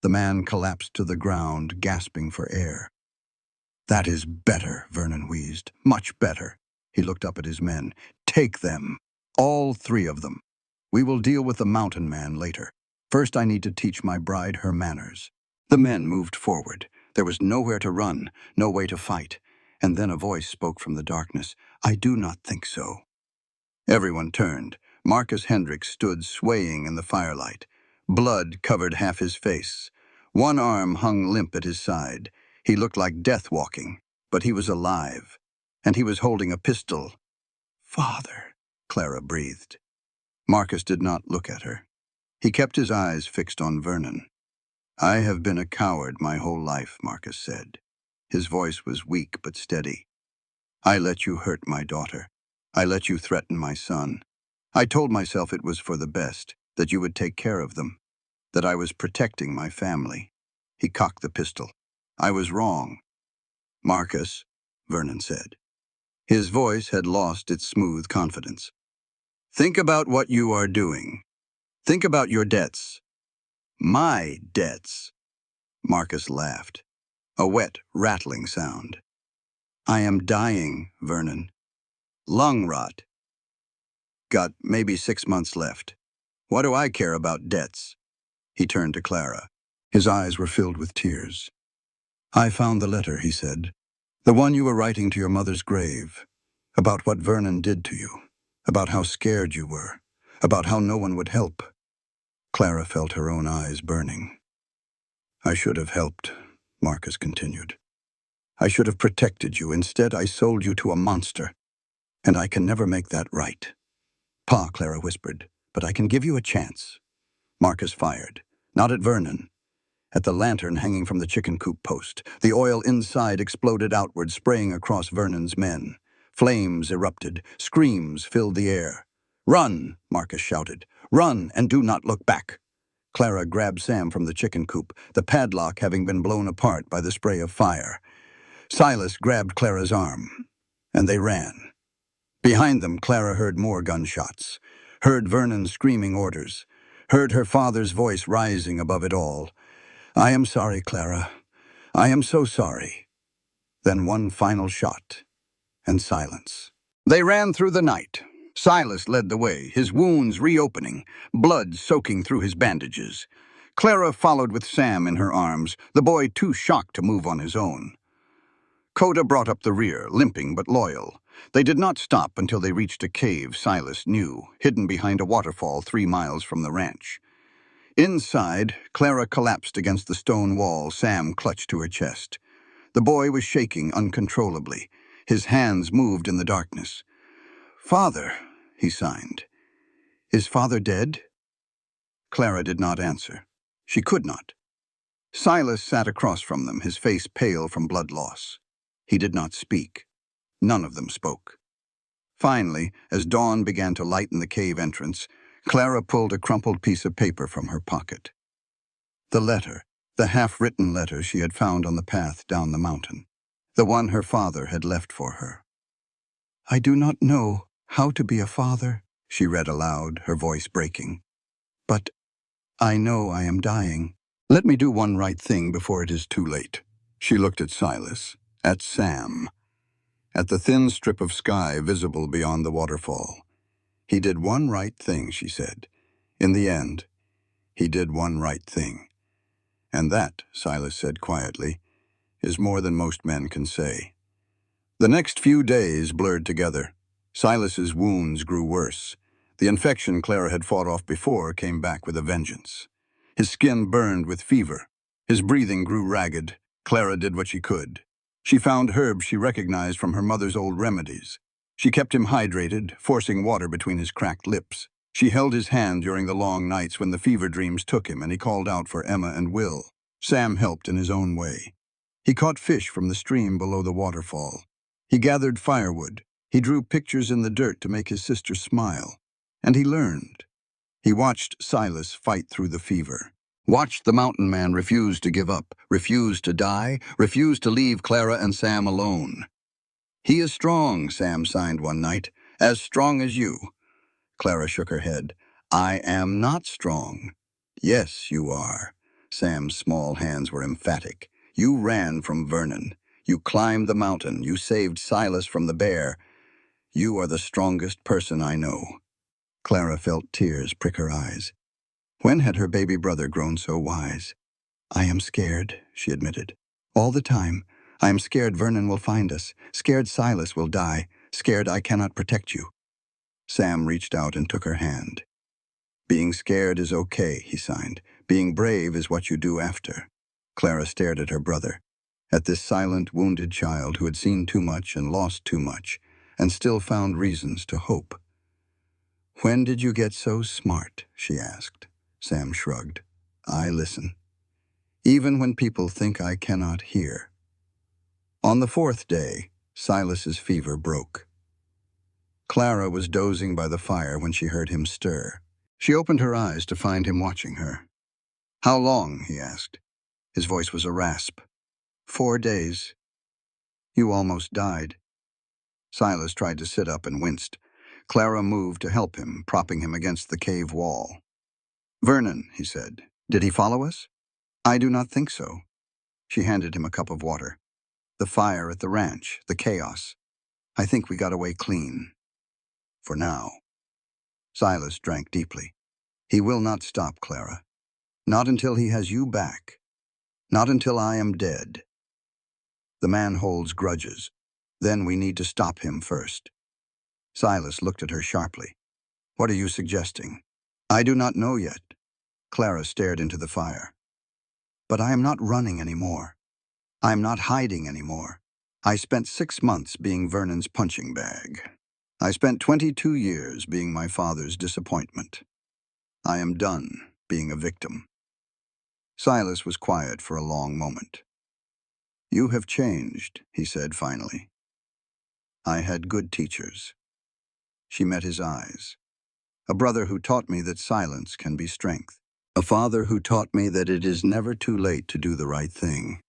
The man collapsed to the ground, gasping for air. "That is better," Vernon wheezed. "Much better." He looked up at his men. "Take them. All 3 of them. We will deal with the mountain man later. First, I need to teach my bride her manners." The men moved forward. There was nowhere to run, no way to fight. And then a voice spoke from the darkness. "I do not think so." Everyone turned. Marcus Hendricks stood swaying in the firelight. Blood covered half his face. One arm hung limp at his side. He looked like death walking, but he was alive. And he was holding a pistol. "Father," Clara breathed. Marcus did not look at her. He kept his eyes fixed on Vernon. "I have been a coward my whole life," Marcus said. His voice was weak but steady. "I let you hurt my daughter. I let you threaten my son. I told myself it was for the best, that you would take care of them, that I was protecting my family." He cocked the pistol. "I was wrong." "Marcus," Vernon said. His voice had lost its smooth confidence. "Think about what you are doing. Think about your debts." "My debts." Marcus laughed. A wet, rattling sound. "I am dying, Vernon. Lung rot. Got maybe 6 months left. What do I care about debts?" He turned to Clara. His eyes were filled with tears. "I found the letter," he said. "The one you were writing to your mother's grave. About what Vernon did to you. About how scared you were. About how no one would help." Clara felt her own eyes burning. "I should have helped," Marcus continued. "I should have protected you. Instead, I sold you to a monster. And I can never make that right." "Pa," Clara whispered, "but I can give you a chance." Marcus fired. Not at Vernon. At the lantern hanging from the chicken coop post. The oil inside exploded outward, spraying across Vernon's men. Flames erupted. Screams filled the air. "Run!" Marcus shouted. "Run, and do not look back." Clara grabbed Sam from the chicken coop, the padlock having been blown apart by the spray of fire. Silas grabbed Clara's arm, and they ran. Behind them, Clara heard more gunshots, heard Vernon screaming orders, heard her father's voice rising above it all. "I am sorry, Clara. I am so sorry." Then one final shot, and silence. They ran through the night. Silas led the way, his wounds reopening, blood soaking through his bandages. Clara followed with Sam in her arms, the boy too shocked to move on his own. Coda brought up the rear, limping but loyal. They did not stop until they reached a cave Silas knew, hidden behind a waterfall 3 miles from the ranch. Inside, Clara collapsed against the stone wall, Sam clutched to her chest. The boy was shaking uncontrollably. His hands moved in the darkness. "Father," he signed. "Is Father dead?" Clara did not answer. She could not. Silas sat across from them, his face pale from blood loss. He did not speak. None of them spoke. Finally, as dawn began to lighten the cave entrance, Clara pulled a crumpled piece of paper from her pocket. The letter, the half-written letter she had found on the path down the mountain. The one her father had left for her. "I do not know how to be a father," she read aloud, her voice breaking. "But I know I am dying. Let me do one right thing before it is too late." She looked at Silas, at Sam. at the thin strip of sky visible beyond the waterfall. He did one right thing, she said. In the end, he did one right thing. And that, Silas said quietly, is more than most men can say. The next few days blurred together. Silas's wounds grew worse. The infection Clara had fought off before came back with a vengeance. His skin burned with fever. His breathing grew ragged. Clara did what she could. She found herbs she recognized from her mother's old remedies. She kept him hydrated, forcing water between his cracked lips. She held his hand during the long nights when the fever dreams took him, and he called out for Emma and Will. Sam helped in his own way. He caught fish from the stream below the waterfall. He gathered firewood. He drew pictures in the dirt to make his sister smile. And he learned. He watched Silas fight through the fever. Watched the mountain man refuse to give up, refuse to die, refuse to leave Clara and Sam alone. "He is strong," Sam signed one night. "As strong as you." Clara shook her head. "I am not strong." "Yes, you are." Sam's small hands were emphatic. "You ran from Vernon. You climbed the mountain. You saved Silas from the bear. You are the strongest person I know." Clara felt tears prick her eyes. When had her baby brother grown so wise? "I am scared," she admitted. "All the time. I am scared Vernon will find us, scared Silas will die, scared I cannot protect you." Sam reached out and took her hand. "Being scared is okay," he signed. "Being brave is what you do after." Clara stared at her brother, at this silent, wounded child who had seen too much and lost too much, and still found reasons to hope. "When did you get so smart?" she asked. Sam shrugged. "I listen. Even when people think I cannot hear." On the fourth day, Silas's fever broke. Clara was dozing by the fire when she heard him stir. She opened her eyes to find him watching her. "How long?" he asked. His voice was a rasp. "4 days. You almost died." Silas tried to sit up and winced. Clara moved to help him, propping him against the cave wall. "Vernon," he said. "Did he follow us?" "I do not think so." She handed him a cup of water. "The fire at the ranch, the chaos. I think we got away clean. For now." Silas drank deeply. "He will not stop, Clara. Not until he has you back. Not until I am dead. The man holds grudges. Then we need to stop him first." Silas looked at her sharply. "What are you suggesting?" "I do not know yet." Clara stared into the fire. "But I am not running anymore. I am not hiding anymore. I spent 6 months being Vernon's punching bag. I spent 22 years being my father's disappointment. I am done being a victim." Silas was quiet for a long moment. "You have changed," he said finally. "I had good teachers." She met his eyes. "A brother who taught me that silence can be strength. A father who taught me that it is never too late to do the right thing.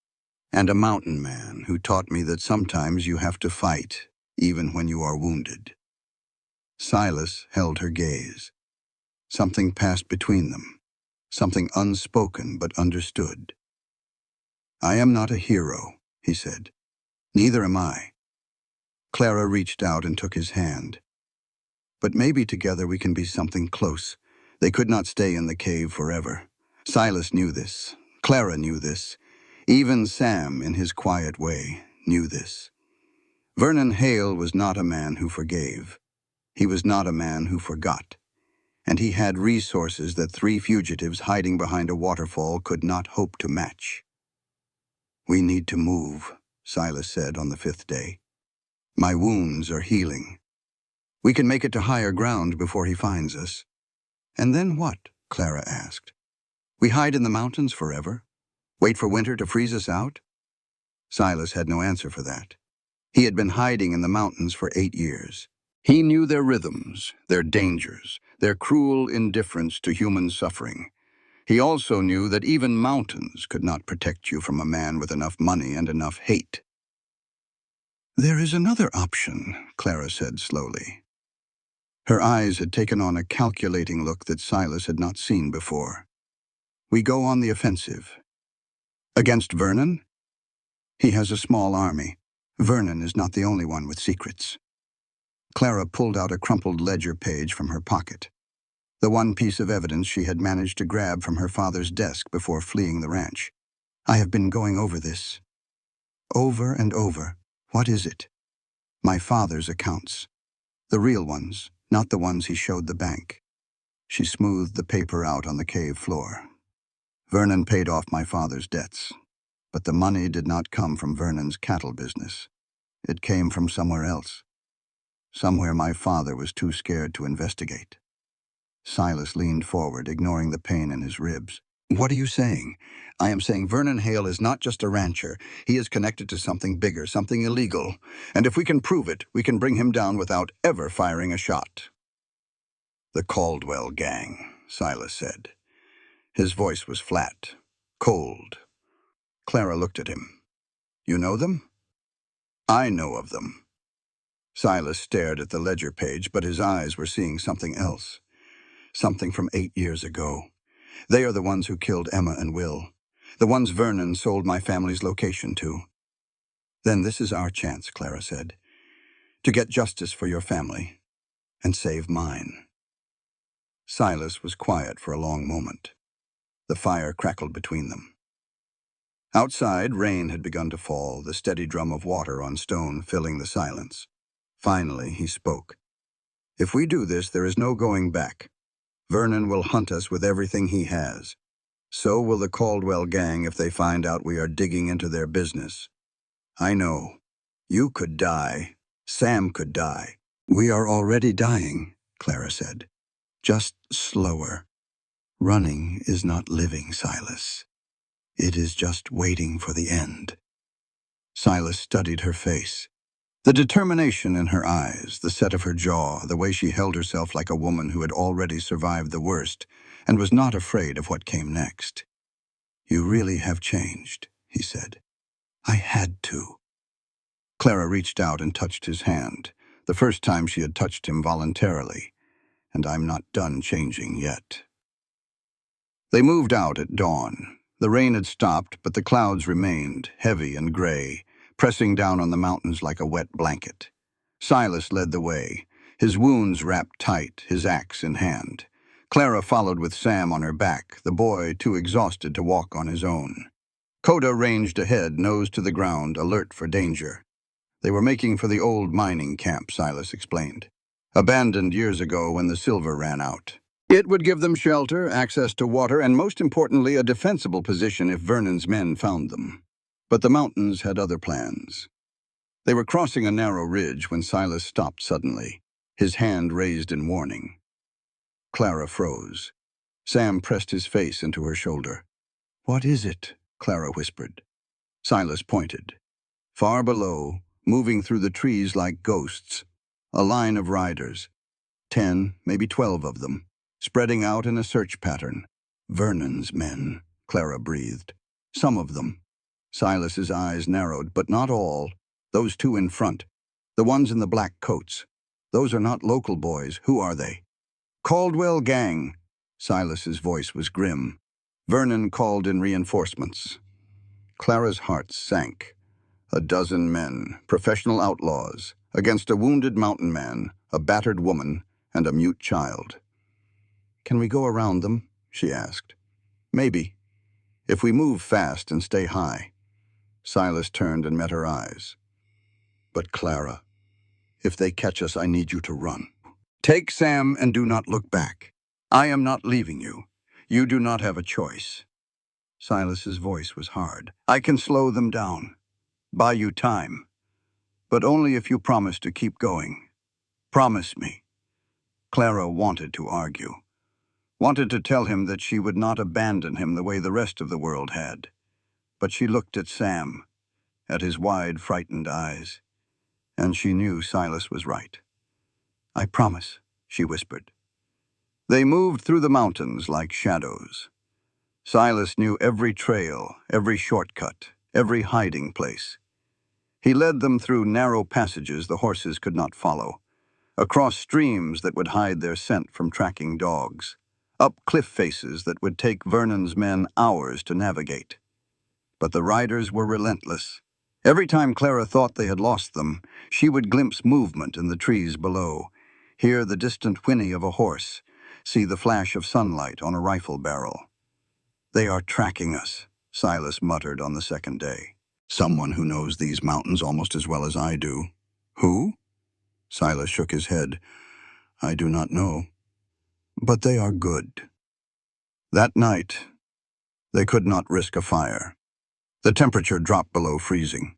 And a mountain man who taught me that sometimes you have to fight, even when you are wounded." Silas held her gaze. Something passed between them, something unspoken but understood. "I am not a hero," he said. "Neither am I." Clara reached out and took his hand. "But maybe together we can be something close." They could not stay in the cave forever. Silas knew this. Clara knew this. Even Sam, in his quiet way, knew this. Vernon Hale was not a man who forgave. He was not a man who forgot. And he had resources that 3 fugitives hiding behind a waterfall could not hope to match. "We need to move," Silas said on the 5th day. "My wounds are healing. We can make it to higher ground before he finds us." "And then what?" Clara asked. "We hide in the mountains forever? Wait for winter to freeze us out?" Silas had no answer for that. He had been hiding in the mountains for 8 years. He knew their rhythms, their dangers, their cruel indifference to human suffering. He also knew that even mountains could not protect you from a man with enough money and enough hate. "There is another option," Clara said slowly. Her eyes had taken on a calculating look that Silas had not seen before. "We go on the offensive." "Against Vernon?" "He has a small army. Vernon is not the only one with secrets. Clara pulled out a crumpled ledger page from her pocket, the one piece of evidence she had managed to grab from her father's desk before fleeing the ranch. I have been going over this. Over and over. What is it? My father's accounts. The real ones, not the ones he showed the bank. She smoothed the paper out on the cave floor. Vernon paid off my father's debts, but the money did not come from Vernon's cattle business. It came from somewhere else. Somewhere my father was too scared to investigate. Silas leaned forward, ignoring the pain in his ribs. What are you saying? I am saying Vernon Hale is not just a rancher. He is connected to something bigger, something illegal. And if we can prove it, we can bring him down without ever firing a shot. The Caldwell gang, Silas said. His voice was flat, cold. Clara looked at him. You know them? I know of them. Silas stared at the ledger page, but his eyes were seeing something else. Something from 8 years ago. They are the ones who killed Emma and Will. The ones Vernon sold my family's location to. Then this is our chance, Clara said, to get justice for your family and save mine. Silas was quiet for a long moment. The fire crackled between them. Outside, rain had begun to fall, the steady drum of water on stone filling the silence. Finally, he spoke. If we do this, there is no going back. Vernon will hunt us with everything he has. So will the Caldwell gang if they find out we are digging into their business. I know. You could die. Sam could die. We are already dying, Clara said. Just slower. Running is not living, Silas. It is just waiting for the end. Silas studied her face. The determination in her eyes, the set of her jaw, the way she held herself like a woman who had already survived the worst and was not afraid of what came next. You really have changed, he said. I had to. Clara reached out and touched his hand, the first time she had touched him voluntarily, and I'm not done changing yet. They moved out at dawn. The rain had stopped, but the clouds remained, heavy and gray, pressing down on the mountains like a wet blanket. Silas led the way, his wounds wrapped tight, his axe in hand. Clara followed with Sam on her back, the boy too exhausted to walk on his own. Coda ranged ahead, nose to the ground, alert for danger. They were making for the old mining camp, Silas explained. Abandoned years ago when the silver ran out. It would give them shelter, access to water, and most importantly, a defensible position if Vernon's men found them. But the mountains had other plans. They were crossing a narrow ridge when Silas stopped suddenly, his hand raised in warning. Clara froze. Sam pressed his face into her shoulder. What is it? Clara whispered. Silas pointed. Far below, moving through the trees like ghosts, a line of riders. 10, maybe 12 of them, spreading out in a search pattern. Vernon's men, Clara breathed. Some of them. Silas's eyes narrowed, but not all. Those two in front. The ones in the black coats. Those are not local boys. Who are they? Caldwell gang. Silas's voice was grim. Vernon called in reinforcements. Clara's heart sank. A dozen men, professional outlaws, against a wounded mountain man, a battered woman, and a mute child. Can we go around them? She asked. Maybe, if we move fast and stay high. Silas turned and met her eyes. But Clara, if they catch us, I need you to run. Take Sam and do not look back. I am not leaving you. You do not have a choice. Silas's voice was hard. I can slow them down. Buy you time. But only if you promise to keep going. Promise me. Clara wanted to argue. Wanted to tell him that she would not abandon him the way the rest of the world had. But she looked at Sam, at his wide, frightened eyes, and she knew Silas was right. I promise, she whispered. They moved through the mountains like shadows. Silas knew every trail, every shortcut, every hiding place. He led them through narrow passages the horses could not follow, across streams that would hide their scent from tracking dogs, up cliff faces that would take Vernon's men hours to navigate. But the riders were relentless. Every time Clara thought they had lost them, she would glimpse movement in the trees below, hear the distant whinny of a horse, see the flash of sunlight on a rifle barrel. "They are tracking us," Silas muttered on the second day. "Someone who knows these mountains almost as well as I do." "Who?" Silas shook his head. "I do not know. But they are good." That night, they could not risk a fire. The temperature dropped below freezing.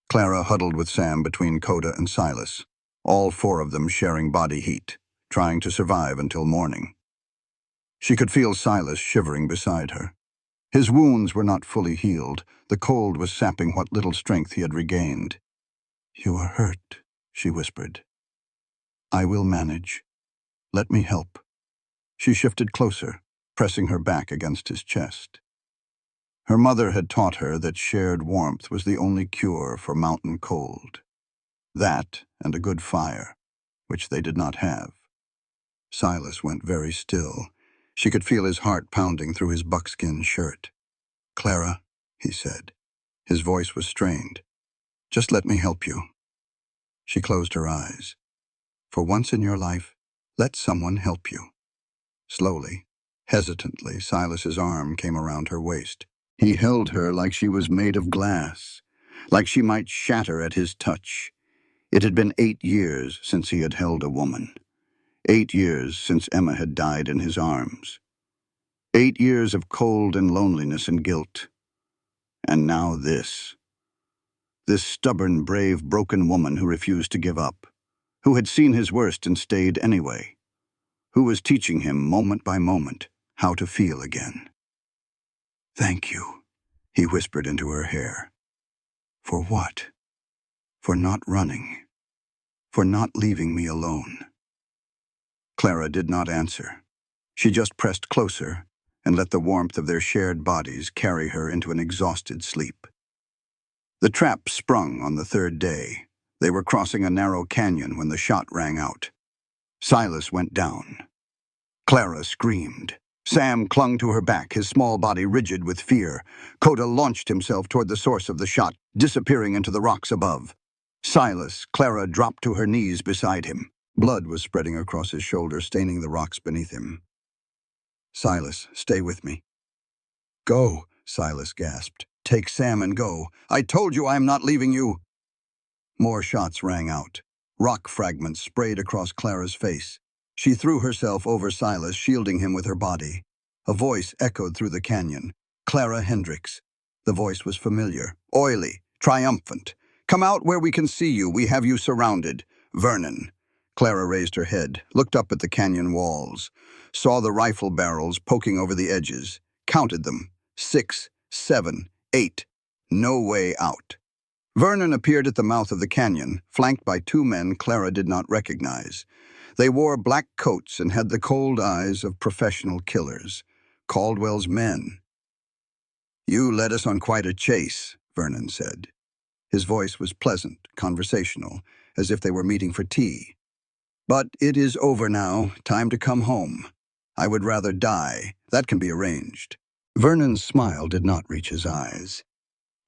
Clara huddled with Sam between Coda and Silas, all four of them sharing body heat, trying to survive until morning. She could feel Silas shivering beside her. His wounds were not fully healed. The cold was sapping what little strength he had regained. "You are hurt," she whispered. "I will manage. Let me help." She shifted closer, pressing her back against his chest. Her mother had taught her that shared warmth was the only cure for mountain cold. That and a good fire, which they did not have. Silas went very still. She could feel his heart pounding through his buckskin shirt. "Clara," he said. His voice was strained. "Just let me help you." She closed her eyes. "For once in your life, let someone help you." Slowly, hesitantly, Silas's arm came around her waist. He held her like she was made of glass, like she might shatter at his touch. It had been 8 years since he had held a woman. 8 years since Emma had died in his arms. 8 years of cold and loneliness and guilt. And now this. This stubborn, brave, broken woman who refused to give up, who had seen his worst and stayed anyway, who was teaching him, moment by moment, how to feel again. "Thank you," he whispered into her hair. "For what? For not running. For not leaving me alone." Clara did not answer. She just pressed closer and let the warmth of their shared bodies carry her into an exhausted sleep. The trap sprung on the third day. They were crossing a narrow canyon when the shot rang out. Silas went down. Clara screamed. Sam clung to her back, his small body rigid with fear. Coda launched himself toward the source of the shot, disappearing into the rocks above. Clara dropped to her knees beside him. Blood was spreading across his shoulder, staining the rocks beneath him. "Silas, stay with me." "Go," Silas gasped. "Take Sam and go. I told you I am not leaving you." More shots rang out. Rock fragments sprayed across Clara's face. She threw herself over Silas, shielding him with her body. A voice echoed through the canyon. "Clara Hendricks." The voice was familiar, oily, triumphant. "Come out where we can see you. We have you surrounded. Vernon." Clara raised her head, looked up at the canyon walls, saw the rifle barrels poking over the edges, counted them. 6, 7, 8. No way out. Vernon appeared at the mouth of the canyon, flanked by 2 men Clara did not recognize. They wore black coats and had the cold eyes of professional killers. Caldwell's men. "You led us on quite a chase," Vernon said. His voice was pleasant, conversational, as if they were meeting for tea. "But it is over now. Time to come home. I would rather die. That can be arranged." Vernon's smile did not reach his eyes.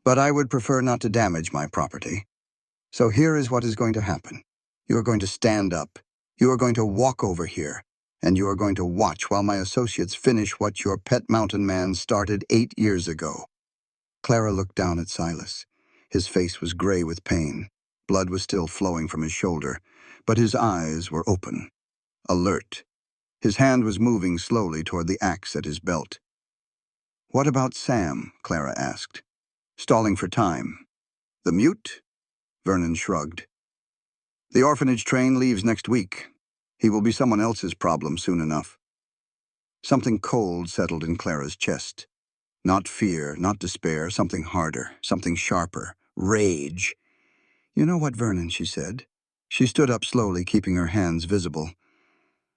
"But I would prefer not to damage my property. So here is what is going to happen. You are going to stand up. You are going to walk over here. And you are going to watch while my associates finish what your pet mountain man started 8 years ago." Clara looked down at Silas. His face was gray with pain. Blood was still flowing from his shoulder, but his eyes were open, alert. His hand was moving slowly toward the axe at his belt. "What about Sam?" Clara asked, stalling for time. "The mute?" Vernon shrugged. "The orphanage train leaves next week. He will be someone else's problem soon enough." Something cold settled in Clara's chest. Not fear, not despair, something harder, something sharper. Rage. "You know what, Vernon," she said. She stood up slowly, keeping her hands visible.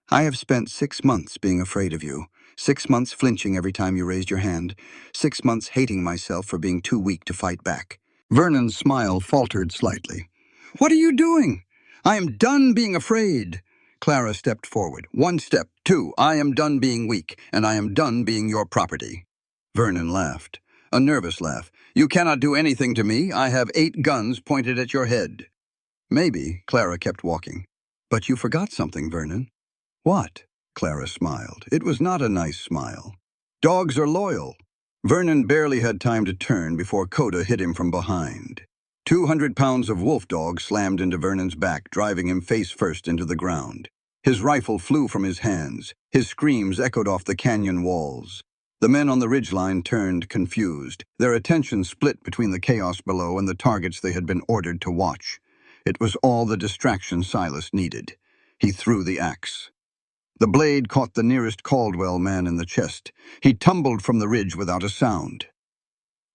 "I have spent 6 months being afraid of you. 6 months flinching every time you raised your hand. 6 months hating myself for being too weak to fight back." Vernon's smile faltered slightly. "What are you doing? I am done being afraid." Clara stepped forward. "1 step, 2. I am done being weak, and I am done being your property." Vernon laughed. A nervous laugh. You cannot do anything to me. I have 8 guns pointed at your head. Maybe, Clara kept walking. But you forgot something, Vernon. What? Clara smiled. It was not a nice smile. Dogs are loyal. Vernon barely had time to turn before Coda hit him from behind. 200 pounds of wolf dog slammed into Vernon's back, driving him face first into the ground. His rifle flew from his hands. His screams echoed off the canyon walls. The men on the ridgeline turned, confused, their attention split between the chaos below and the targets they had been ordered to watch. It was all the distraction Silas needed. He threw the axe. The blade caught the nearest Caldwell man in the chest. He tumbled from the ridge without a sound.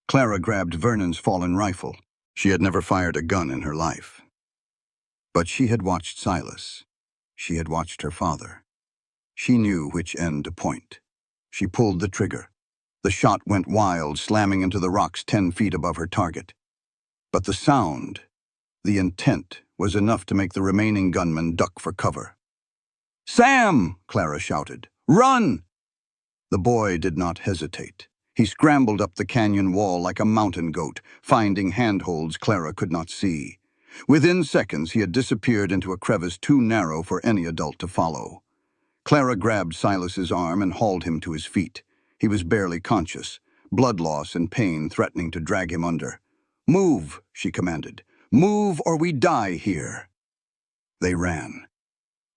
Clara grabbed Vernon's fallen rifle. She had never fired a gun in her life. But she had watched Silas. She had watched her father. She knew which end to point. She pulled the trigger. The shot went wild, slamming into the rocks 10 feet above her target. But the sound, the intent, was enough to make the remaining gunman duck for cover. "Sam!" Clara shouted. "Run!" The boy did not hesitate. He scrambled up the canyon wall like a mountain goat, finding handholds Clara could not see. Within seconds, he had disappeared into a crevice too narrow for any adult to follow. Clara grabbed Silas's arm and hauled him to his feet. He was barely conscious, blood loss and pain threatening to drag him under. "Move," she commanded. "Move or we die here." They ran.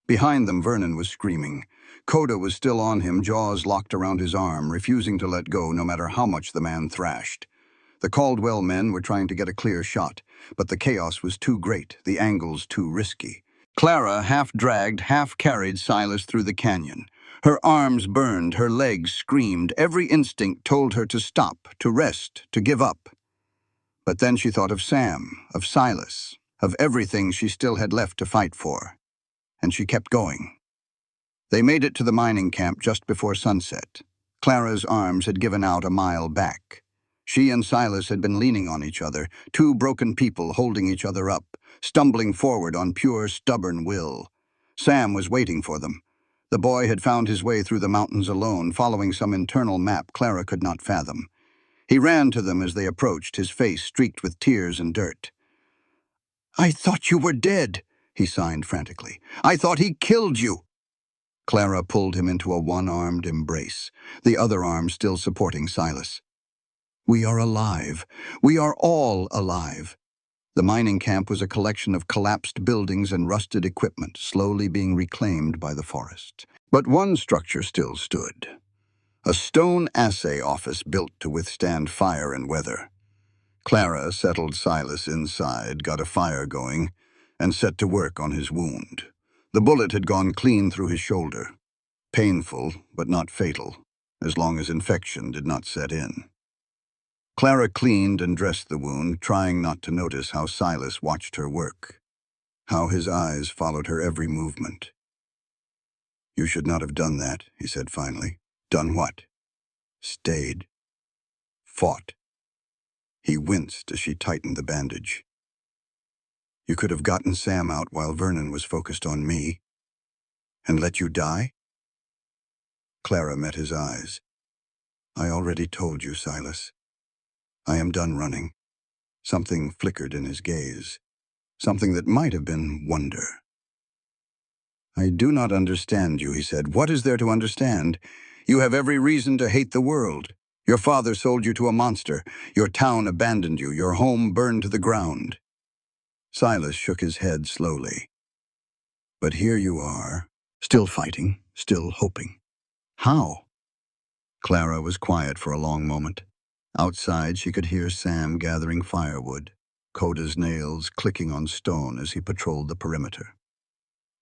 Behind them, Vernon was screaming. Coda was still on him, jaws locked around his arm, refusing to let go no matter how much the man thrashed. The Caldwell men were trying to get a clear shot, but the chaos was too great, the angles too risky. Clara half-dragged, half-carried Silas through the canyon. Her arms burned, her legs screamed. Every instinct told her to stop, to rest, to give up. But then she thought of Sam, of Silas, of everything she still had left to fight for. And she kept going. They made it to the mining camp just before sunset. Clara's arms had given out a mile back. She and Silas had been leaning on each other, 2 broken people holding each other up, stumbling forward on pure, stubborn will. Sam was waiting for them. The boy had found his way through the mountains alone, following some internal map Clara could not fathom. He ran to them as they approached, his face streaked with tears and dirt. "I thought you were dead," he signed frantically. "I thought he killed you." Clara pulled him into a one-armed embrace, the other arm still supporting Silas. "We are alive. We are all alive." The mining camp was a collection of collapsed buildings and rusted equipment, slowly being reclaimed by the forest. But one structure still stood. A stone assay office built to withstand fire and weather. Clara settled Silas inside, got a fire going, and set to work on his wound. The bullet had gone clean through his shoulder. Painful, but not fatal, as long as infection did not set in. Clara cleaned and dressed the wound, trying not to notice how Silas watched her work, how his eyes followed her every movement. "You should not have done that," he said finally. "Done what?" "Stayed. Fought." He winced as she tightened the bandage. "You could have gotten Sam out while Vernon was focused on me. And let you die?" Clara met his eyes. "I already told you, Silas. I am done running." Something flickered in his gaze. Something that might have been wonder. "I do not understand you," he said. "What is there to understand? You have every reason to hate the world. Your father sold you to a monster. Your town abandoned you. Your home burned to the ground." Silas shook his head slowly. "But here you are, still fighting, still hoping. How?" Clara was quiet for a long moment. Outside, she could hear Sam gathering firewood, Coda's nails clicking on stone as he patrolled the perimeter.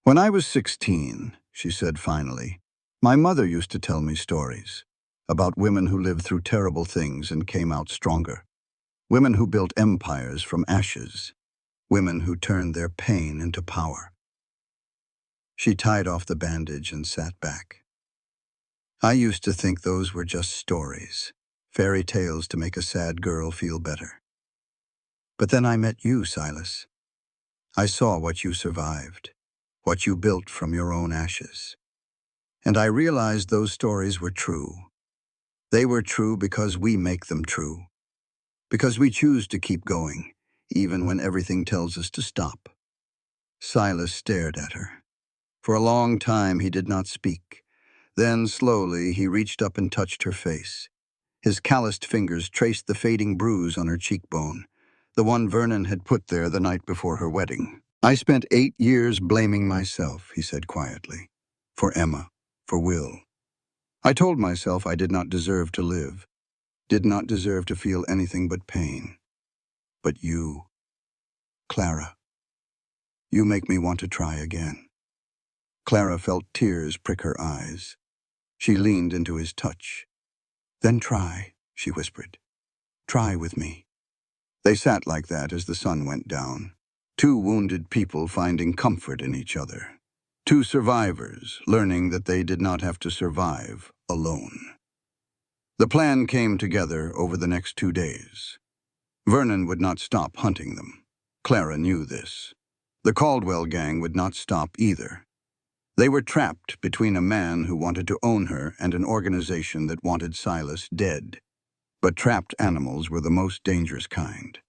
"When I was 16, she said finally, my mother used to tell me stories about women who lived through terrible things and came out stronger. Women who built empires from ashes. Women who turned their pain into power." She tied off the bandage and sat back. "I used to think those were just stories, fairy tales to make a sad girl feel better. But then I met you, Silas. I saw what you survived, what you built from your own ashes. And I realized those stories were true. They were true because we make them true. Because we choose to keep going, even when everything tells us to stop. Silas stared at her. For a long time he did not speak. Then, slowly, he reached up and touched her face. His calloused fingers traced the fading bruise on her cheekbone, the one Vernon had put there the night before her wedding. "I spent 8 years blaming myself," he said quietly. "For Emma, for Will. I told myself I did not deserve to live, did not deserve to feel anything but pain. But you, Clara, you make me want to try again." Clara felt tears prick her eyes. She leaned into his touch. "Then try," she whispered. "Try with me." They sat like that as the sun went down. Two wounded people finding comfort in each other. Two survivors learning that they did not have to survive alone. The plan came together over the next 2 days. Vernon would not stop hunting them. Clara knew this. The Caldwell gang would not stop either. They were trapped between a man who wanted to own her and an organization that wanted Silas dead. But trapped animals were the most dangerous kind.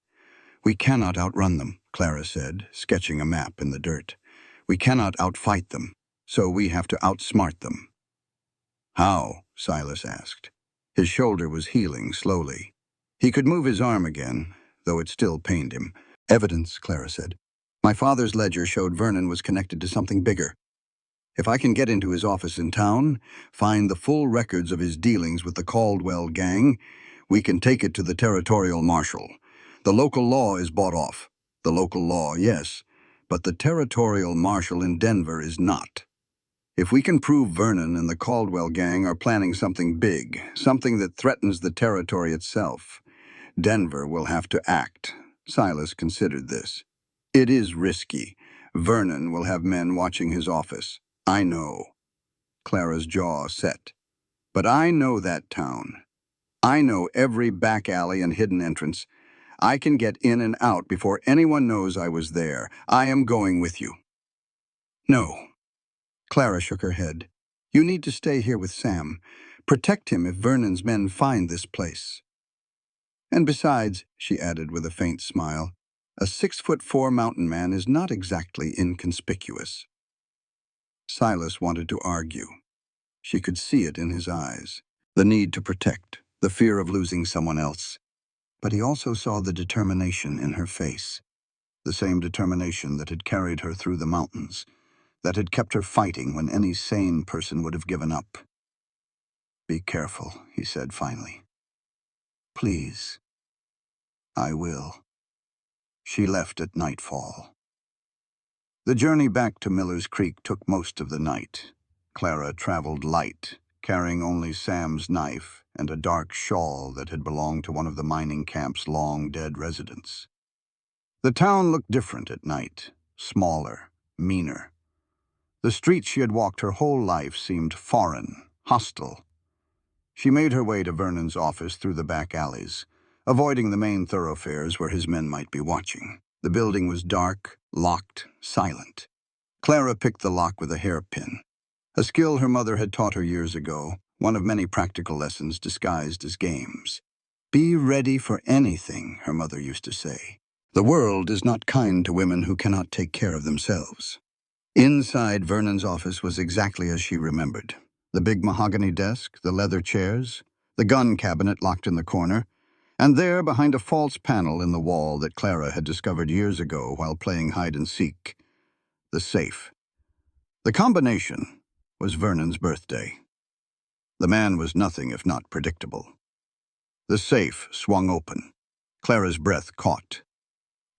"We cannot outrun them," Clara said, sketching a map in the dirt. "We cannot outfight them, so we have to outsmart them." "How?" Silas asked. His shoulder was healing slowly. He could move his arm again, though it still pained him. "Evidence," Clara said. "My father's ledger showed Vernon was connected to something bigger. If I can get into his office in town, find the full records of his dealings with the Caldwell gang, we can take it to the territorial marshal. The local law is bought off. The local law, yes, but the territorial marshal in Denver is not. If we can prove Vernon and the Caldwell gang are planning something big, something that threatens the territory itself, Denver will have to act." Silas considered this. "It is risky. Vernon will have men watching his office. I know." Clara's jaw set. "But I know that town. I know every back alley and hidden entrance. I can get in and out before anyone knows I was there. I am going with you." "No." Clara shook her head. "You need to stay here with Sam. Protect him if Vernon's men find this place. And besides," she added with a faint smile, "a 6'4" mountain man is not exactly inconspicuous." Silas wanted to argue. She could see it in his eyes. The need to protect, the fear of losing someone else. But he also saw the determination in her face. The same determination that had carried her through the mountains, that had kept her fighting when any sane person would have given up. "Be careful," he said finally. "Please." "I will." She left at nightfall. The journey back to Miller's Creek took most of the night. Clara traveled light, carrying only Sam's knife and a dark shawl that had belonged to one of the mining camp's long-dead residents. The town looked different at night, smaller, meaner. The streets she had walked her whole life seemed foreign, hostile. She made her way to Vernon's office through the back alleys, avoiding the main thoroughfares where his men might be watching. The building was dark, locked, silent. Clara picked the lock with a hairpin, a skill her mother had taught her years ago, one of many practical lessons disguised as games. "Be ready for anything," her mother used to say. The world is not kind to women who cannot take care of themselves. Inside Vernon's office was exactly as she remembered. The big mahogany desk, the leather chairs, the gun cabinet locked in the corner, and there, behind a false panel in the wall that Clara had discovered years ago while playing hide-and-seek, the safe. The combination was Vernon's birthday. The man was nothing if not predictable. The safe swung open. Clara's breath caught.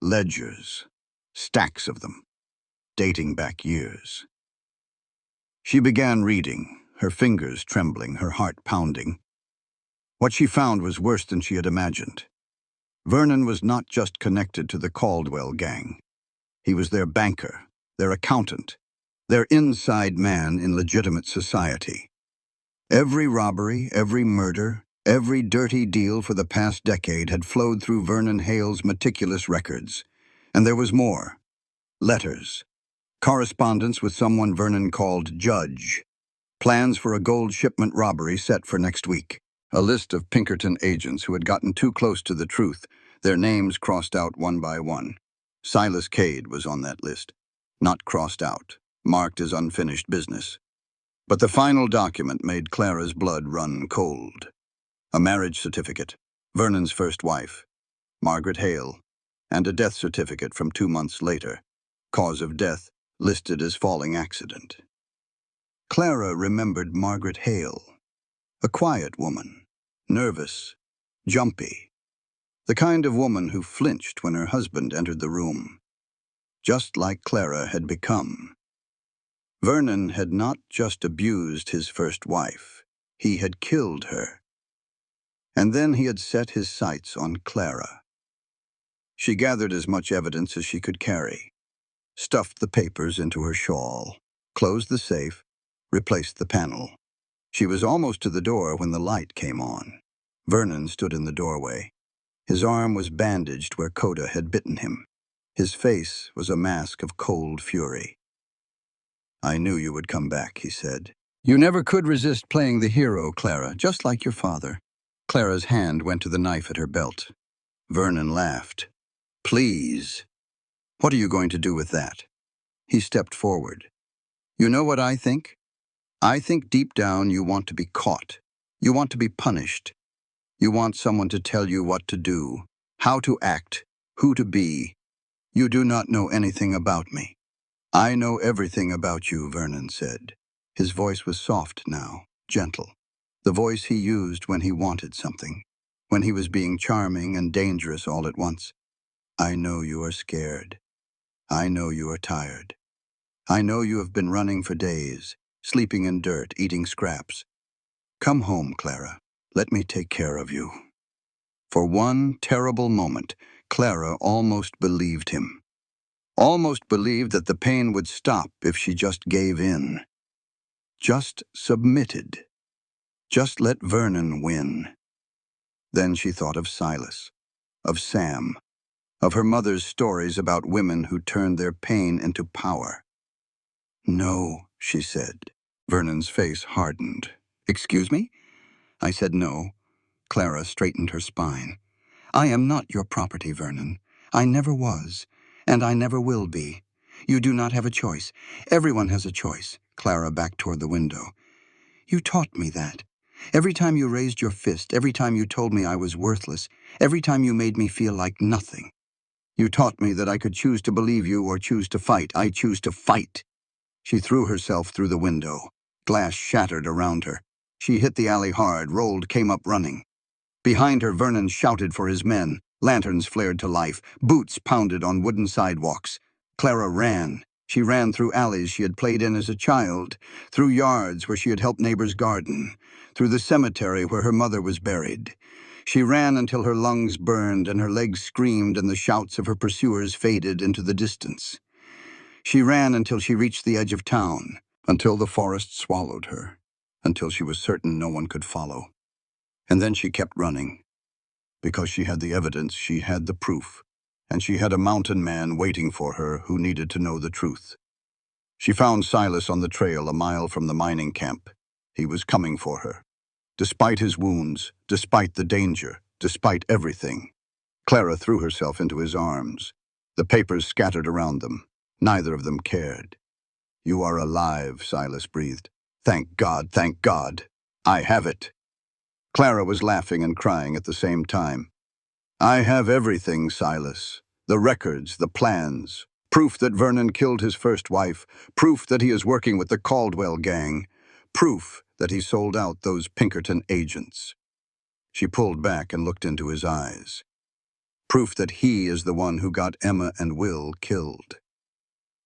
Ledgers, stacks of them, dating back years. She began reading, her fingers trembling, her heart pounding. What she found was worse than she had imagined. Vernon was not just connected to the Caldwell gang. He was their banker, their accountant, their inside man in legitimate society. Every robbery, every murder, every dirty deal for the past decade had flowed through Vernon Hale's meticulous records. And there was more. Letters. Correspondence with someone Vernon called Judge. Plans for a gold shipment robbery set for next week. A list of Pinkerton agents who had gotten too close to the truth, their names crossed out one by one. Silas Cade was on that list. Not crossed out, marked as unfinished business. But the final document made Clara's blood run cold. A marriage certificate, Vernon's first wife, Margaret Hale, and a death certificate from 2 months later. Cause of death listed as falling accident. Clara remembered Margaret Hale, a quiet woman, nervous, jumpy, the kind of woman who flinched when her husband entered the room, just like Clara had become. Vernon had not just abused his first wife, he had killed her. And then he had set his sights on Clara. She gathered as much evidence as she could carry, stuffed the papers into her shawl, closed the safe, replaced the panel. She was almost to the door when the light came on. Vernon stood in the doorway. His arm was bandaged where Coda had bitten him. His face was a mask of cold fury. "I knew you would come back," he said. "You never could resist playing the hero, Clara, just like your father." Clara's hand went to the knife at her belt. Vernon laughed. "Please. What are you going to do with that?" He stepped forward. "You know what I think? I think deep down you want to be caught. You want to be punished. You want someone to tell you what to do, how to act, who to be. You do not know anything about me." "I know everything about you," Vernon said. His voice was soft now, gentle. The voice he used when he wanted something, when he was being charming and dangerous all at once. "I know you are scared. I know you are tired. I know you have been running for days, sleeping in dirt, eating scraps. Come home, Clara. Let me take care of you." For one terrible moment, Clara almost believed him. Almost believed that the pain would stop if she just gave in. Just submitted. Just let Vernon win. Then she thought of Silas, of Sam, of her mother's stories about women who turned their pain into power. "No," she said. Vernon's face hardened. "Excuse me?" I said no. Clara straightened her spine. "I am not your property, Vernon. I never was, and I never will be. You do not have a choice. Everyone has a choice." Clara backed toward the window. "You taught me that. Every time you raised your fist, every time you told me I was worthless, every time you made me feel like nothing. You taught me that I could choose to believe you or choose to fight. I choose to fight." She threw herself through the window. Glass shattered around her. She hit the alley hard, rolled, came up running. Behind her, Vernon shouted for his men. Lanterns flared to life. Boots pounded on wooden sidewalks. Clara ran. She ran through alleys she had played in as a child, through yards where she had helped neighbors garden, through the cemetery where her mother was buried. She ran until her lungs burned and her legs screamed and the shouts of her pursuers faded into the distance. She ran until she reached the edge of town, until the forest swallowed her, until she was certain no one could follow. And then she kept running. Because she had the evidence, she had the proof, and she had a mountain man waiting for her who needed to know the truth. She found Silas on the trail a mile from the mining camp. He was coming for her. Despite his wounds, despite the danger, despite everything. Clara threw herself into his arms. The papers scattered around them. Neither of them cared. "You are alive," Silas breathed. "Thank God, thank God. I have it." Clara was laughing and crying at the same time. "I have everything, Silas. The records, the plans, proof that Vernon killed his first wife, proof that he is working with the Caldwell gang, proof that he sold out those Pinkerton agents." She pulled back and looked into his eyes. "Proof that he is the one who got Emma and Will killed."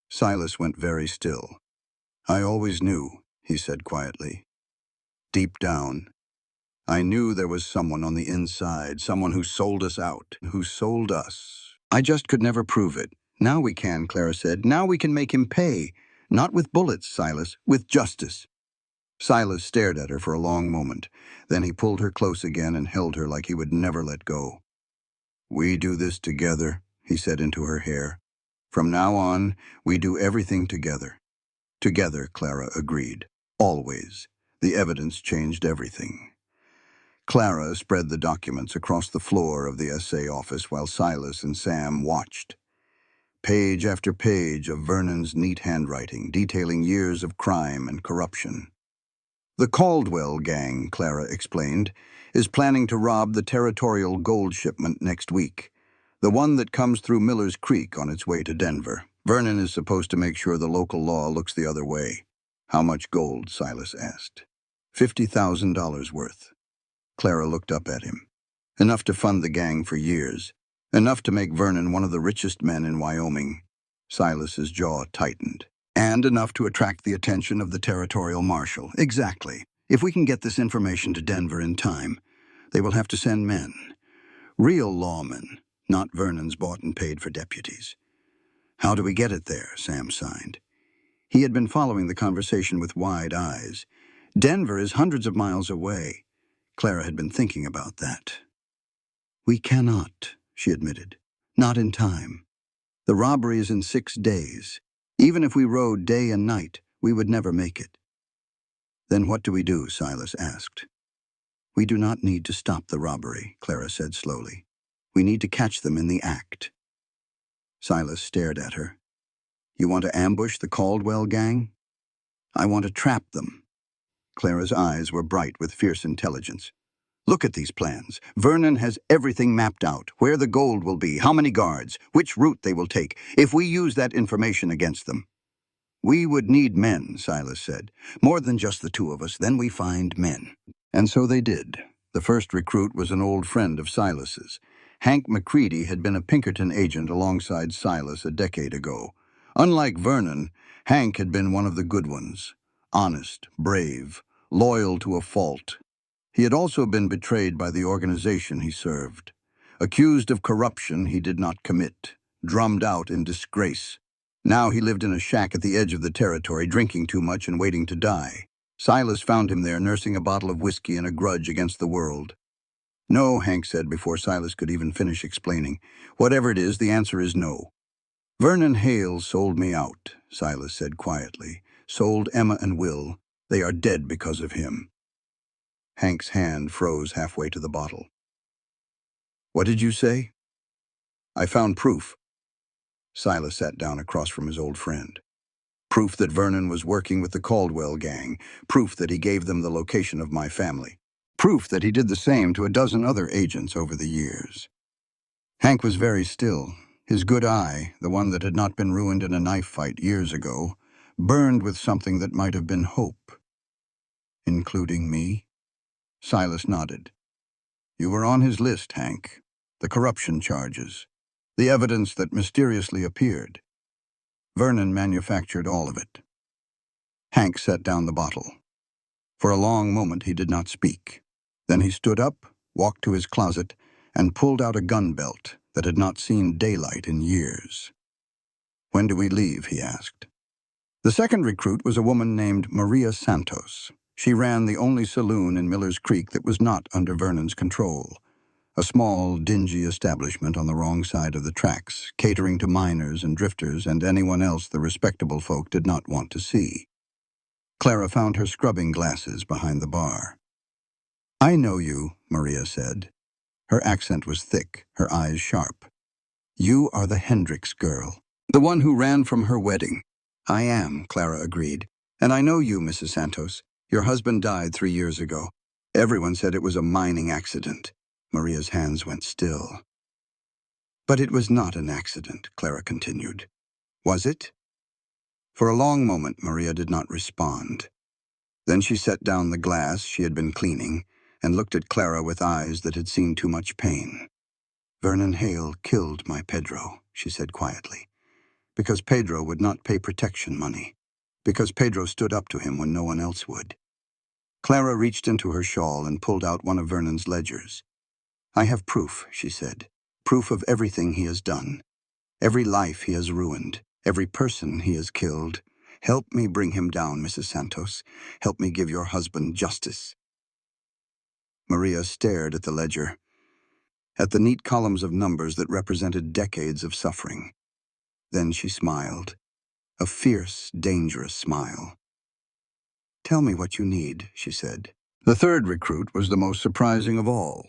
Silas went very still. "I always knew," he said quietly. "Deep down, I knew there was someone on the inside, someone who sold us out, who sold us. I just could never prove it. Now we can," Clara said. "Now we can make him pay. Not with bullets, Silas, with justice." Silas stared at her for a long moment. Then he pulled her close again and held her like he would never let go. "We do this together," he said into her hair. "From now on, we do everything together." "Together," Clara agreed. "Always." The evidence changed everything. Clara spread the documents across the floor of the SA office while Silas and Sam watched. Page after page of Vernon's neat handwriting, detailing years of crime and corruption. The Caldwell gang, Clara explained, is planning to rob the territorial gold shipment next week, the one that comes through Miller's Creek on its way to Denver. Vernon is supposed to make sure the local law looks the other way. How much gold? Silas asked. $50,000 worth. Clara looked up at him. Enough to fund the gang for years. Enough to make Vernon one of the richest men in Wyoming. Silas's jaw tightened. And enough to attract the attention of the territorial marshal. Exactly. If we can get this information to Denver in time, they will have to send men. Real lawmen, not Vernon's bought and paid for deputies. How do we get it there? Sam sighed. He had been following the conversation with wide eyes. Denver is hundreds of miles away. Clara had been thinking about that. We cannot, she admitted. Not in time. The robbery is in 6 days. Even if we rode day and night, we would never make it. Then what do we do? Silas asked. We do not need to stop the robbery, Clara said slowly. We need to catch them in the act. Silas stared at her. You want to ambush the Caldwell gang? I want to trap them. Clara's eyes were bright with fierce intelligence. Look at these plans. Vernon has everything mapped out. Where the gold will be, how many guards, which route they will take, if we use that information against them. We would need men, Silas said. More than just the two of us, then we find men. And so they did. The first recruit was an old friend of Silas's. Hank McCready had been a Pinkerton agent alongside Silas a decade ago. Unlike Vernon, Hank had been one of the good ones. Honest, brave, loyal to a fault. He had also been betrayed by the organization he served. Accused of corruption he did not commit. Drummed out in disgrace. Now he lived in a shack at the edge of the territory, drinking too much and waiting to die. Silas found him there, nursing a bottle of whiskey and a grudge against the world. No, Hank said before Silas could even finish explaining. Whatever it is, the answer is no. Vernon Hale sold me out, Silas said quietly. Sold Emma and Will. They are dead because of him. Hank's hand froze halfway to the bottle. What did you say? I found proof. Silas sat down across from his old friend. Proof that Vernon was working with the Caldwell gang. Proof that he gave them the location of my family. Proof that he did the same to a dozen other agents over the years. Hank was very still. His good eye, the one that had not been ruined in a knife fight years ago, burned with something that might have been hope. Including me? Silas nodded. You were on his list, Hank. The corruption charges. The evidence that mysteriously appeared. Vernon manufactured all of it. Hank set down the bottle. For a long moment he did not speak. Then he stood up, walked to his closet, and pulled out a gun belt that had not seen daylight in years. When do we leave? He asked. The second recruit was a woman named Maria Santos. She ran the only saloon in Miller's Creek that was not under Vernon's control. A small, dingy establishment on the wrong side of the tracks, catering to miners and drifters and anyone else the respectable folk did not want to see. Clara found her scrubbing glasses behind the bar. I know you, Maria said. Her accent was thick, her eyes sharp. You are the Hendricks girl, the one who ran from her wedding. I am, Clara agreed. And I know you, Mrs. Santos. Your husband died 3 years ago. Everyone said it was a mining accident. Maria's hands went still. But it was not an accident, Clara continued. Was it? For a long moment, Maria did not respond. Then she set down the glass she had been cleaning and looked at Clara with eyes that had seen too much pain. Vernon Hale killed my Pedro, she said quietly, because Pedro would not pay protection money, because Pedro stood up to him when no one else would. Clara reached into her shawl and pulled out one of Vernon's ledgers. I have proof, she said, proof of everything he has done, every life he has ruined, every person he has killed. Help me bring him down, Mrs. Santos. Help me give your husband justice. Maria stared at the ledger, at the neat columns of numbers that represented decades of suffering. Then she smiled, a fierce, dangerous smile. Tell me what you need, she said. The third recruit was the most surprising of all.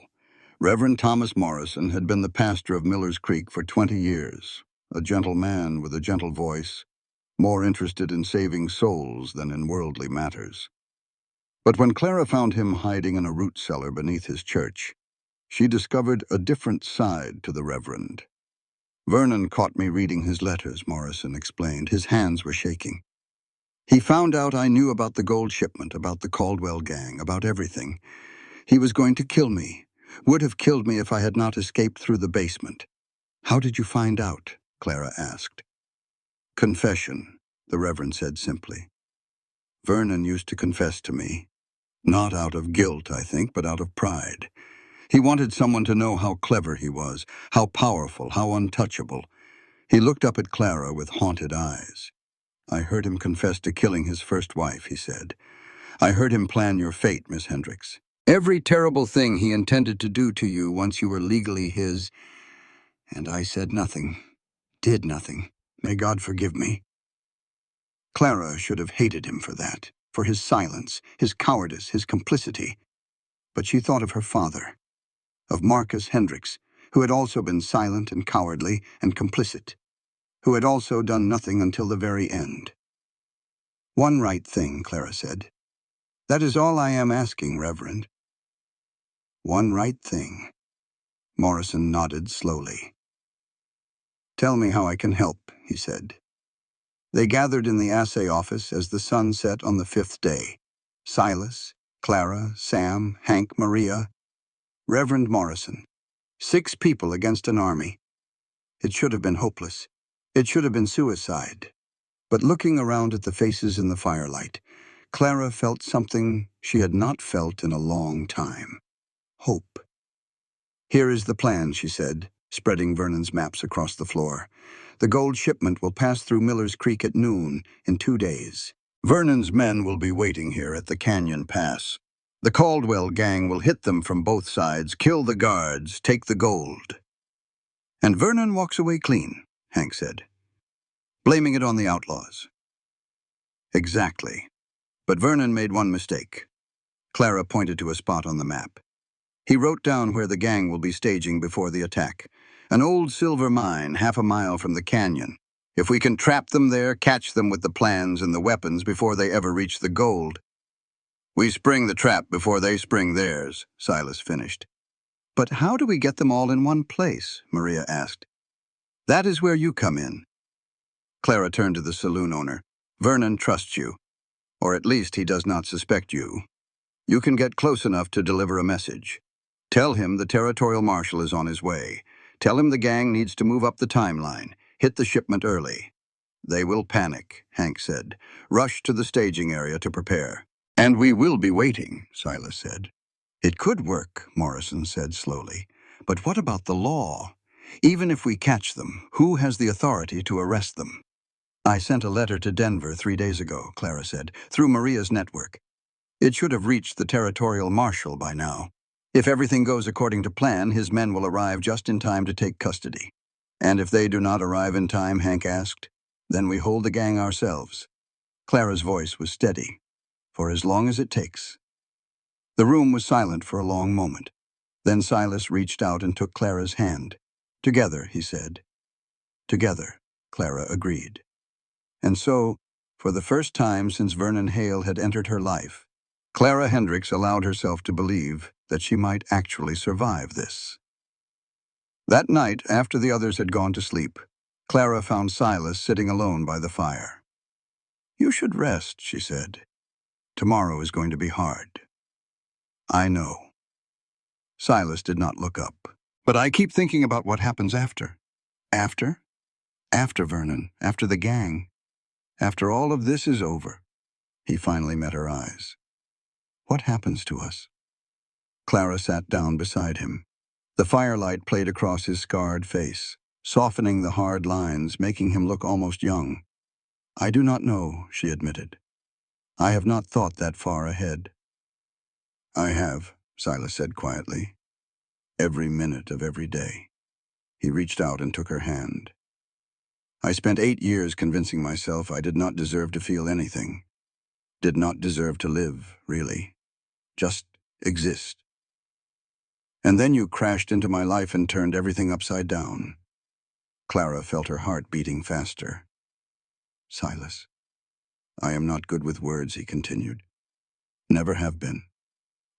Reverend Thomas Morrison had been the pastor of Miller's Creek for 20 years, a gentle man with a gentle voice, more interested in saving souls than in worldly matters. But when Clara found him hiding in a root cellar beneath his church, she discovered a different side to the Reverend. "Vernon caught me reading his letters," Morrison explained. His hands were shaking. "He found out I knew about the gold shipment, about the Caldwell gang, about everything. He was going to kill me, would have killed me if I had not escaped through the basement." "How did you find out?" Clara asked. "Confession," the Reverend said simply. "Vernon used to confess to me. Not out of guilt, I think, but out of pride. He wanted someone to know how clever he was, how powerful, how untouchable." He looked up at Clara with haunted eyes. "I heard him confess to killing his first wife," he said. "I heard him plan your fate, Miss Hendricks. Every terrible thing he intended to do to you once you were legally his. And I said nothing, did nothing. May God forgive me." Clara should have hated him for that, for his silence, his cowardice, his complicity. But she thought of her father, of Marcus Hendricks, who had also been silent and cowardly and complicit, who had also done nothing until the very end. "One right thing," Clara said. "That is all I am asking, Reverend." "One right thing." Morrison nodded slowly. "Tell me how I can help," he said. They gathered in the assay office as the sun set on the fifth day. Silas, Clara, Sam, Hank, Maria, Reverend Morrison. 6 people against an army. It should have been hopeless. It should have been suicide. But looking around at the faces in the firelight, Clara felt something she had not felt in a long time. Hope. "Here is the plan," she said, spreading Vernon's maps across the floor. "The gold shipment will pass through Miller's Creek at noon in 2 days. Vernon's men will be waiting here at the canyon pass. The Caldwell gang will hit them from both sides, kill the guards, take the gold. And Vernon walks away clean," Hank said, "blaming it on the outlaws." "Exactly. But Vernon made one mistake." Clara pointed to a spot on the map. "He wrote down where the gang will be staging before the attack. An old silver mine, half a mile from the canyon. If we can trap them there, catch them with the plans and the weapons before they ever reach the gold." "We spring the trap before they spring theirs," Silas finished. "But how do we get them all in one place?" Maria asked. "That is where you come in." Clara turned to the saloon owner. "Vernon trusts you, or at least he does not suspect you. You can get close enough to deliver a message. Tell him the territorial marshal is on his way. Tell him the gang needs to move up the timeline, hit the shipment early." "They will panic," Hank said. "Rush to the staging area to prepare." "And we will be waiting," Silas said. "It could work," Morrison said slowly. "But what about the law? Even if we catch them, who has the authority to arrest them?" "I sent a letter to Denver 3 days ago," Clara said, "through Maria's network. It should have reached the territorial marshal by now. If everything goes according to plan, his men will arrive just in time to take custody." "And if they do not arrive in time," Hank asked, "then we hold the gang ourselves." Clara's voice was steady. "For as long as it takes." The room was silent for a long moment. Then Silas reached out and took Clara's hand. "Together," he said. "Together," Clara agreed. And so, for the first time since Vernon Hale had entered her life, Clara Hendricks allowed herself to believe that she might actually survive this. That night, after the others had gone to sleep, Clara found Silas sitting alone by the fire. "You should rest," she said. "Tomorrow is going to be hard." "I know." Silas did not look up. "But I keep thinking about what happens after." "After?" "After Vernon, after the gang. After all of this is over." He finally met her eyes. "What happens to us?" Clara sat down beside him. The firelight played across his scarred face, softening the hard lines, making him look almost young. "I do not know," she admitted. "I have not thought that far ahead." "I have," Silas said quietly. "Every minute of every day." He reached out and took her hand. "I spent 8 years convincing myself I did not deserve to feel anything. Did not deserve to live, really. just exist. And then you crashed into my life and turned everything upside down. Clara felt her heart beating faster. Silas, I am not good with words, he continued. Never have been.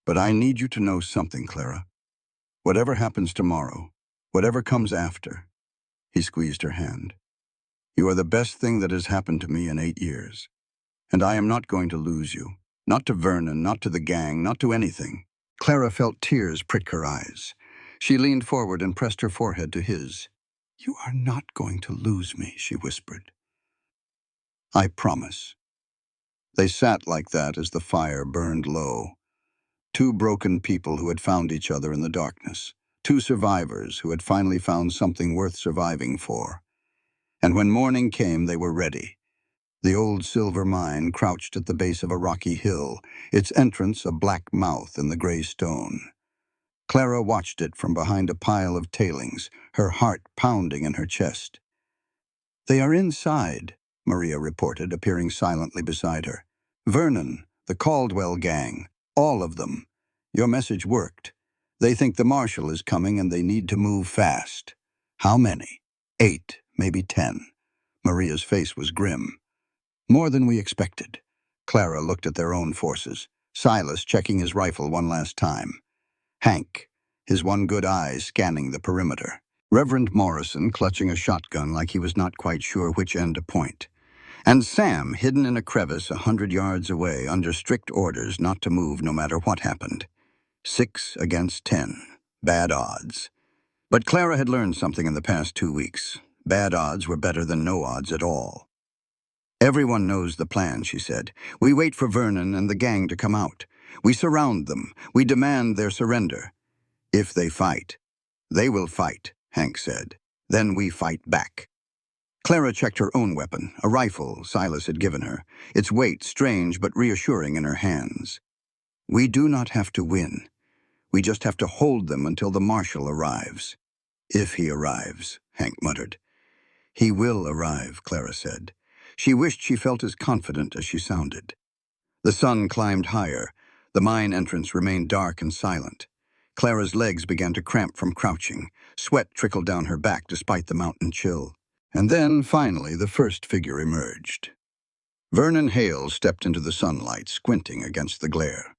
But I need you to know something, Clara. Whatever happens tomorrow, whatever comes after, he squeezed her hand. You are the best thing that has happened to me in 8 years. And I am not going to lose you. Not to Vernon, not to the gang, not to anything. Clara felt tears prick her eyes. She leaned forward and pressed her forehead to his. You are not going to lose me, she whispered. I promise. They sat like that as the fire burned low. Two broken people who had found each other in the darkness. Two survivors who had finally found something worth surviving for. And when morning came, they were ready. The old silver mine crouched at the base of a rocky hill, its entrance a black mouth in the gray stone. Clara watched it from behind a pile of tailings, her heart pounding in her chest. They are inside, Maria reported, appearing silently beside her. Vernon, the Caldwell gang, all of them. Your message worked. They think the marshal is coming and they need to move fast. How many? 8, maybe 10. Maria's face was grim. More than we expected. Clara looked at their own forces. Silas checking his rifle one last time. Hank, his one good eye scanning the perimeter. Reverend Morrison clutching a shotgun like he was not quite sure which end to point. And Sam hidden in a crevice 100 yards away under strict orders not to move no matter what happened. 6 against 10. Bad odds. But Clara had learned something in the past 2 weeks. Bad odds were better than no odds at all. Everyone knows the plan, she said. We wait for Vernon and the gang to come out. We surround them. We demand their surrender. If they fight. They will fight, Hank said. Then we fight back. Clara checked her own weapon, a rifle Silas had given her, its weight strange but reassuring in her hands. We do not have to win. We just have to hold them until the marshal arrives. If he arrives, Hank muttered. He will arrive, Clara said. She wished she felt as confident as she sounded. The sun climbed higher. The mine entrance remained dark and silent. Clara's legs began to cramp from crouching. Sweat trickled down her back despite the mountain chill. And then, finally, the first figure emerged. Vernon Hale stepped into the sunlight, squinting against the glare.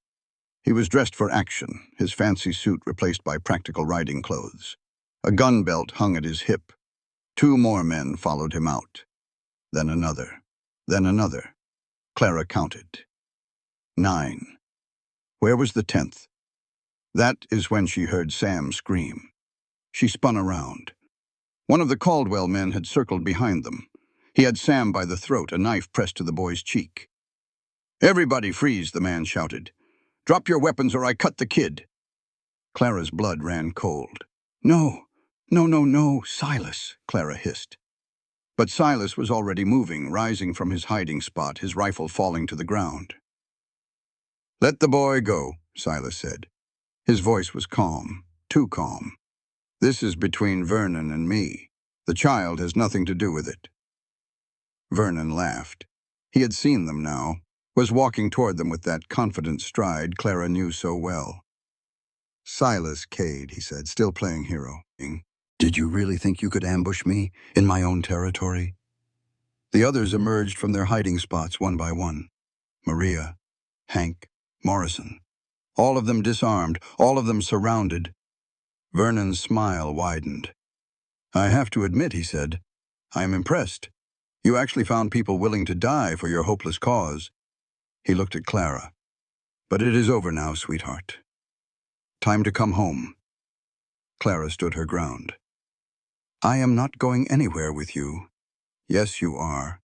He was dressed for action, his fancy suit replaced by practical riding clothes. A gun belt hung at his hip. 2 more men followed him out. Then another. Then another. Clara counted. 9. Where was the 10th? That is when she heard Sam scream. She spun around. One of the Caldwell men had circled behind them. He had Sam by the throat, a knife pressed to the boy's cheek. Everybody freeze, the man shouted. Drop your weapons or I cut the kid. Clara's blood ran cold. No, no, no, no, Silas, Clara hissed. But Silas was already moving, rising from his hiding spot, his rifle falling to the ground. Let the boy go, Silas said. His voice was calm, too calm. This is between Vernon and me. The child has nothing to do with it. Vernon laughed. He had seen them now, was walking toward them with that confident stride Clara knew so well. Silas Cade, he said, still playing hero. Did you really think you could ambush me in my own territory? The others emerged from their hiding spots one by one. Maria, Hank, Morrison. All of them disarmed, all of them surrounded. Vernon's smile widened. I have to admit, he said, I am impressed. You actually found people willing to die for your hopeless cause. He looked at Clara. But it is over now, sweetheart. Time to come home. Clara stood her ground. I am not going anywhere with you. Yes, you are.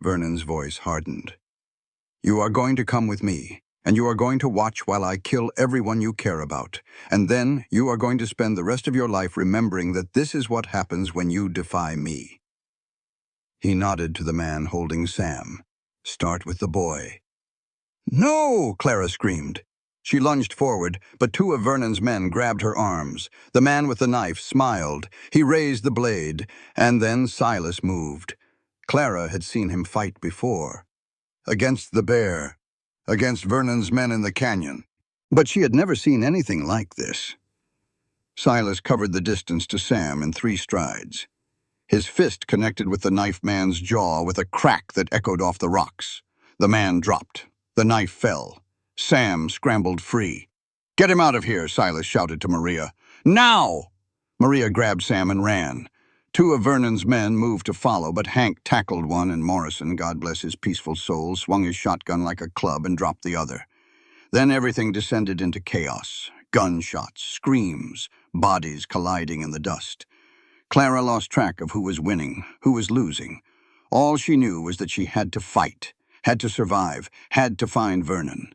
Vernon's voice hardened. You are going to come with me, and you are going to watch while I kill everyone you care about, and then you are going to spend the rest of your life remembering that this is what happens when you defy me. He nodded to the man holding Sam. Start with the boy. No, Clara screamed. She lunged forward, but 2 of Vernon's men grabbed her arms. The man with the knife smiled. He raised the blade, and then Silas moved. Clara had seen him fight before. Against the bear. against Vernon's men in the canyon. But she had never seen anything like this. Silas covered the distance to Sam in 3 strides. His fist connected with the knife man's jaw with a crack that echoed off the rocks. The man dropped. The knife fell. Sam scrambled free. "Get him out of here," Silas shouted to Maria. "Now!" Maria grabbed Sam and ran. 2 of Vernon's men moved to follow, but Hank tackled one, and Morrison, God bless his peaceful soul, swung his shotgun like a club and dropped the other. Then everything descended into chaos. Gunshots, screams, bodies colliding in the dust. Clara lost track of who was winning, who was losing. All she knew was that she had to fight, had to survive, had to find Vernon.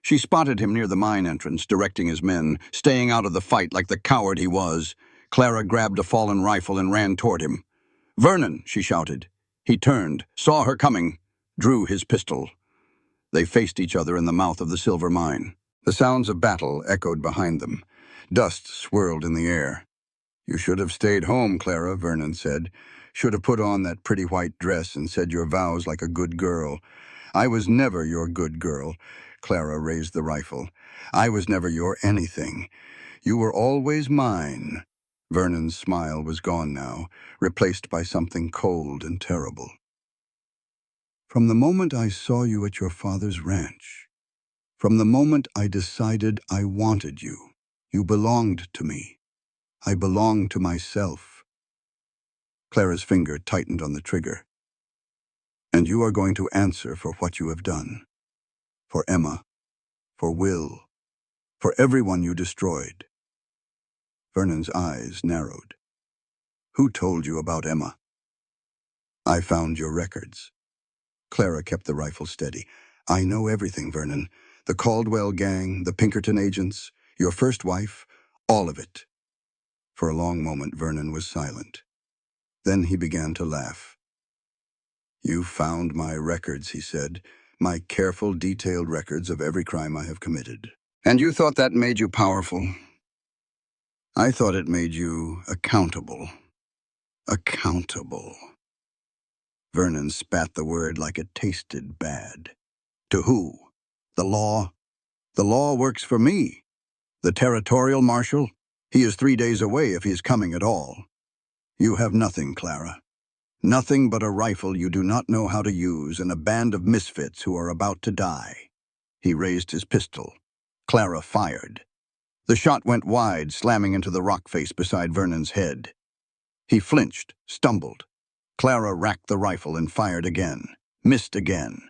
She spotted him near the mine entrance, directing his men, staying out of the fight like the coward he was. Clara grabbed a fallen rifle and ran toward him. "Vernon!" she shouted. He turned, saw her coming, drew his pistol. They faced each other in the mouth of the silver mine. The sounds of battle echoed behind them. Dust swirled in the air. "You should have stayed home, Clara," Vernon said. "Should have put on that pretty white dress and said your vows like a good girl." "I was never your good girl." Clara raised the rifle. "I was never your anything. You were always mine." Vernon's smile was gone now, replaced by something cold and terrible. "From the moment I saw you at your father's ranch, from the moment I decided I wanted you, you belonged to me. I belonged to myself." Clara's finger tightened on the trigger. "And you are going to answer for what you have done. For Emma, for Will, for everyone you destroyed." Vernon's eyes narrowed. "Who told you about Emma?" "I found your records." Clara kept the rifle steady. "I know everything, Vernon. The Caldwell gang, the Pinkerton agents, your first wife, all of it." For a long moment, Vernon was silent. Then he began to laugh. "You found my records," he said, "my careful, detailed records of every crime I have committed. And you thought that made you powerful. I thought it made you accountable. Accountable." Vernon spat the word like it tasted bad. "To who? The law? The law works for me. The territorial marshal? He is 3 days away if he is coming at all. You have nothing, Clara. Nothing but a rifle you do not know how to use and a band of misfits who are about to die." He raised his pistol. Clara fired. The shot went wide, slamming into the rock face beside Vernon's head. He flinched, stumbled. Clara racked the rifle and fired again. Missed again.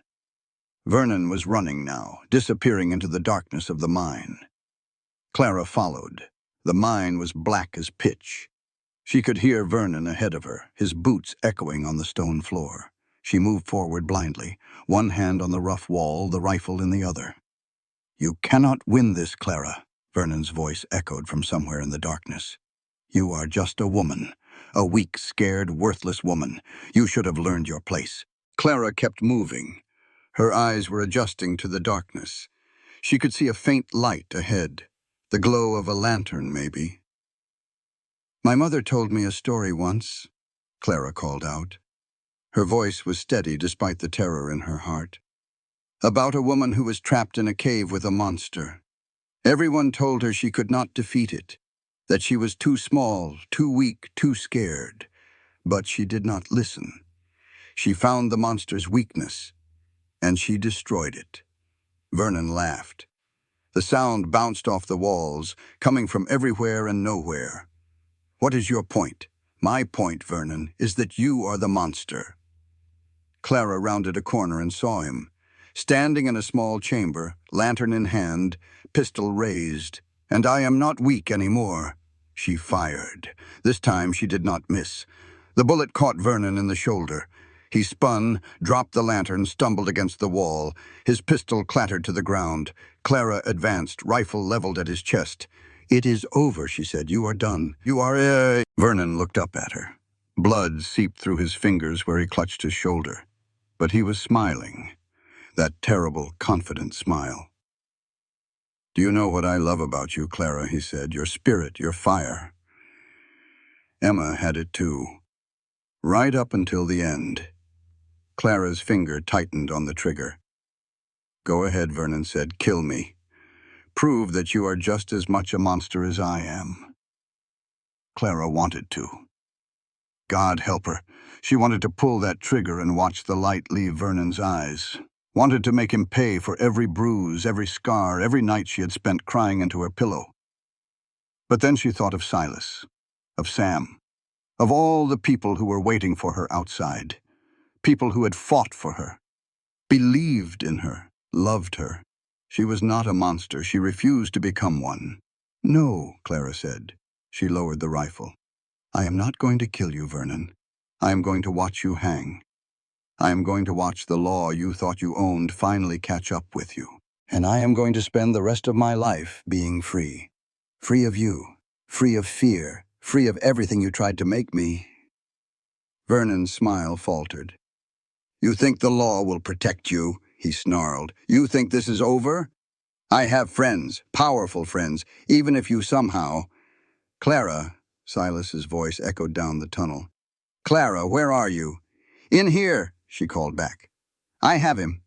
Vernon was running now, disappearing into the darkness of the mine. Clara followed. The mine was black as pitch. She could hear Vernon ahead of her, his boots echoing on the stone floor. She moved forward blindly, one hand on the rough wall, the rifle in the other. "You cannot win this, Clara," Vernon's voice echoed from somewhere in the darkness. "You are just a woman, a weak, scared, worthless woman. You should have learned your place." Clara kept moving. Her eyes were adjusting to the darkness. She could see a faint light ahead, the glow of a lantern, maybe. "My mother told me a story once," Clara called out. Her voice was steady despite the terror in her heart. "About a woman who was trapped in a cave with a monster. Everyone told her she could not defeat it, that she was too small, too weak, too scared. But she did not listen. She found the monster's weakness, and she destroyed it." Vernon laughed. The sound bounced off the walls, coming from everywhere and nowhere. "What is your point?" "My point, Vernon, is that you are the monster." Clara rounded a corner and saw him, standing in a small chamber, lantern in hand, pistol raised. "And I am not weak anymore." She fired. This time she did not miss. The bullet caught Vernon in the shoulder. He spun, dropped the lantern, stumbled against the wall. His pistol clattered to the ground. Clara advanced, rifle leveled at his chest. "It is over," she said. "You are done. You are Vernon looked up at her. Blood seeped through his fingers where he clutched his shoulder. But he was smiling, that terrible, confident smile. "Do you know what I love about you, Clara?" he said. "Your spirit, your fire. Emma had it too. Right up until the end." Clara's finger tightened on the trigger. Go ahead, Vernon said. Kill me. Prove that you are just as much a monster as I am. Clara wanted to. God help her. She wanted to pull that trigger and watch the light leave Vernon's eyes. Wanted to make him pay for every bruise, every scar, every night she had spent crying into her pillow. But then she thought of Silas, of Sam, of all the people who were waiting for her outside. People who had fought for her, believed in her, loved her. She was not a monster. She refused to become one. No, Clara said. She lowered the rifle. I am not going to kill you, Vernon. I am going to watch you hang. I am going to watch the law you thought you owned finally catch up with you. And I am going to spend the rest of my life being free. Free of you. Free of fear. Free of everything you tried to make me. Vernon's smile faltered. You think the law will protect you? He snarled. You think this is over? I have friends, powerful friends, even if you somehow... Clara, Silas's voice echoed down the tunnel. Clara, where are you? In here, she called back. I have him.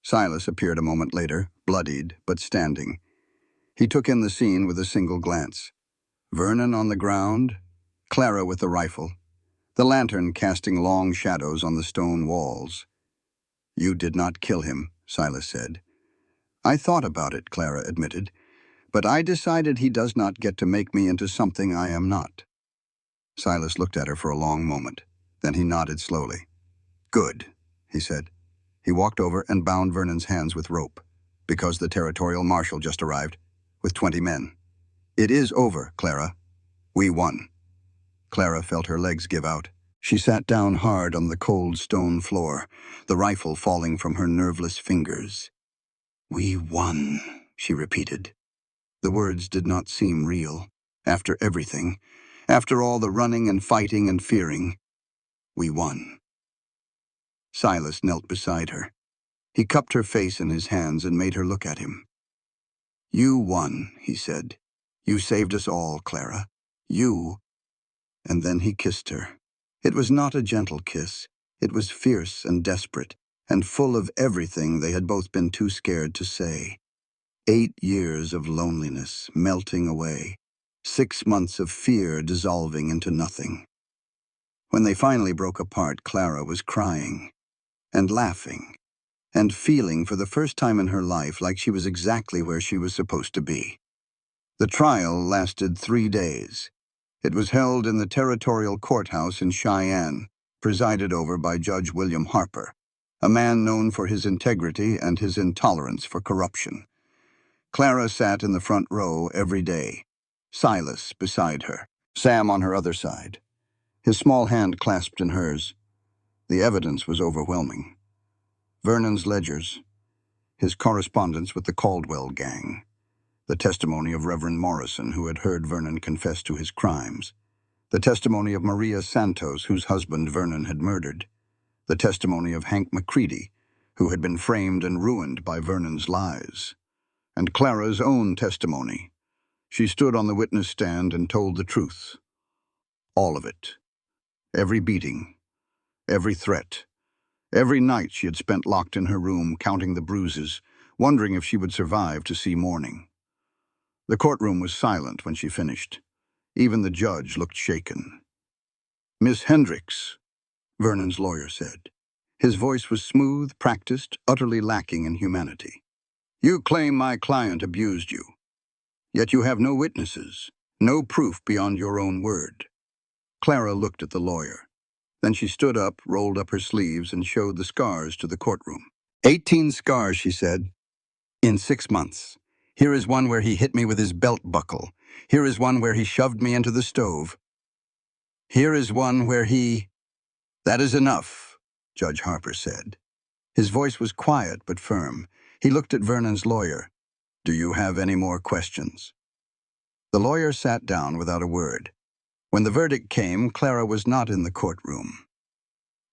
Silas appeared a moment later, bloodied, but standing. He took in the scene with a single glance. Vernon on the ground, Clara with the rifle, the lantern casting long shadows on the stone walls. You did not kill him, Silas said. I thought about it, Clara admitted, but I decided he does not get to make me into something I am not. Silas looked at her for a long moment. Then he nodded slowly. Good, he said. He walked over and bound Vernon's hands with rope, because the territorial marshal just arrived, with 20 men. It is over, Clara. We won. Clara felt her legs give out. She sat down hard on the cold stone floor, the rifle falling from her nerveless fingers. We won, she repeated. The words did not seem real. After everything, after all the running and fighting and fearing, we won. Silas knelt beside her. He cupped her face in his hands and made her look at him. You won, he said. You saved us all, Clara. You. And then he kissed her. It was not a gentle kiss. It was fierce and desperate, and full of everything they had both been too scared to say. 8 years of loneliness melting away. 6 months of fear dissolving into nothing. When they finally broke apart, Clara was crying, and laughing, and feeling for the first time in her life like she was exactly where she was supposed to be. The trial lasted 3 days. It was held in the territorial courthouse in Cheyenne, presided over by Judge William Harper, a man known for his integrity and his intolerance for corruption. Clara sat in the front row every day, Silas beside her, Sam on her other side, his small hand clasped in hers. The evidence was overwhelming. Vernon's ledgers, his correspondence with the Caldwell gang, the testimony of Reverend Morrison, who had heard Vernon confess to his crimes, the testimony of Maria Santos, whose husband Vernon had murdered, the testimony of Hank McCready, who had been framed and ruined by Vernon's lies, and Clara's own testimony. She stood on the witness stand and told the truth. All of it. Every beating, every threat, every night she had spent locked in her room counting the bruises, wondering if she would survive to see morning. The courtroom was silent when she finished. Even the judge looked shaken. Miss Hendricks, Vernon's lawyer said. His voice was smooth, practiced, utterly lacking in humanity. You claim my client abused you. Yet you have no witnesses, no proof beyond your own word. Clara looked at the lawyer. Then she stood up, rolled up her sleeves, and showed the scars to the courtroom. 18 scars, she said. In 6 months. Here is one where he hit me with his belt buckle. Here is one where he shoved me into the stove. Here is one where he... That is enough, Judge Harper said. His voice was quiet but firm. He looked at Vernon's lawyer. Do you have any more questions? The lawyer sat down without a word. When the verdict came, Clara was not in the courtroom.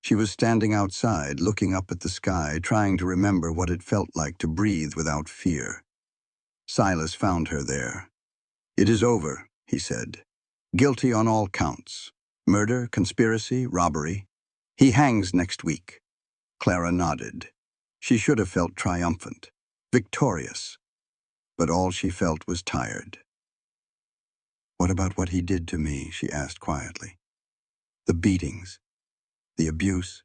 She was standing outside, looking up at the sky, trying to remember what it felt like to breathe without fear. Silas found her there. It is over, he said. Guilty on all counts. Murder, conspiracy, robbery. He hangs next week. Clara nodded. She should have felt triumphant, victorious, but all she felt was tired. "What about what he did to me?" she asked quietly. "The beatings, the abuse?"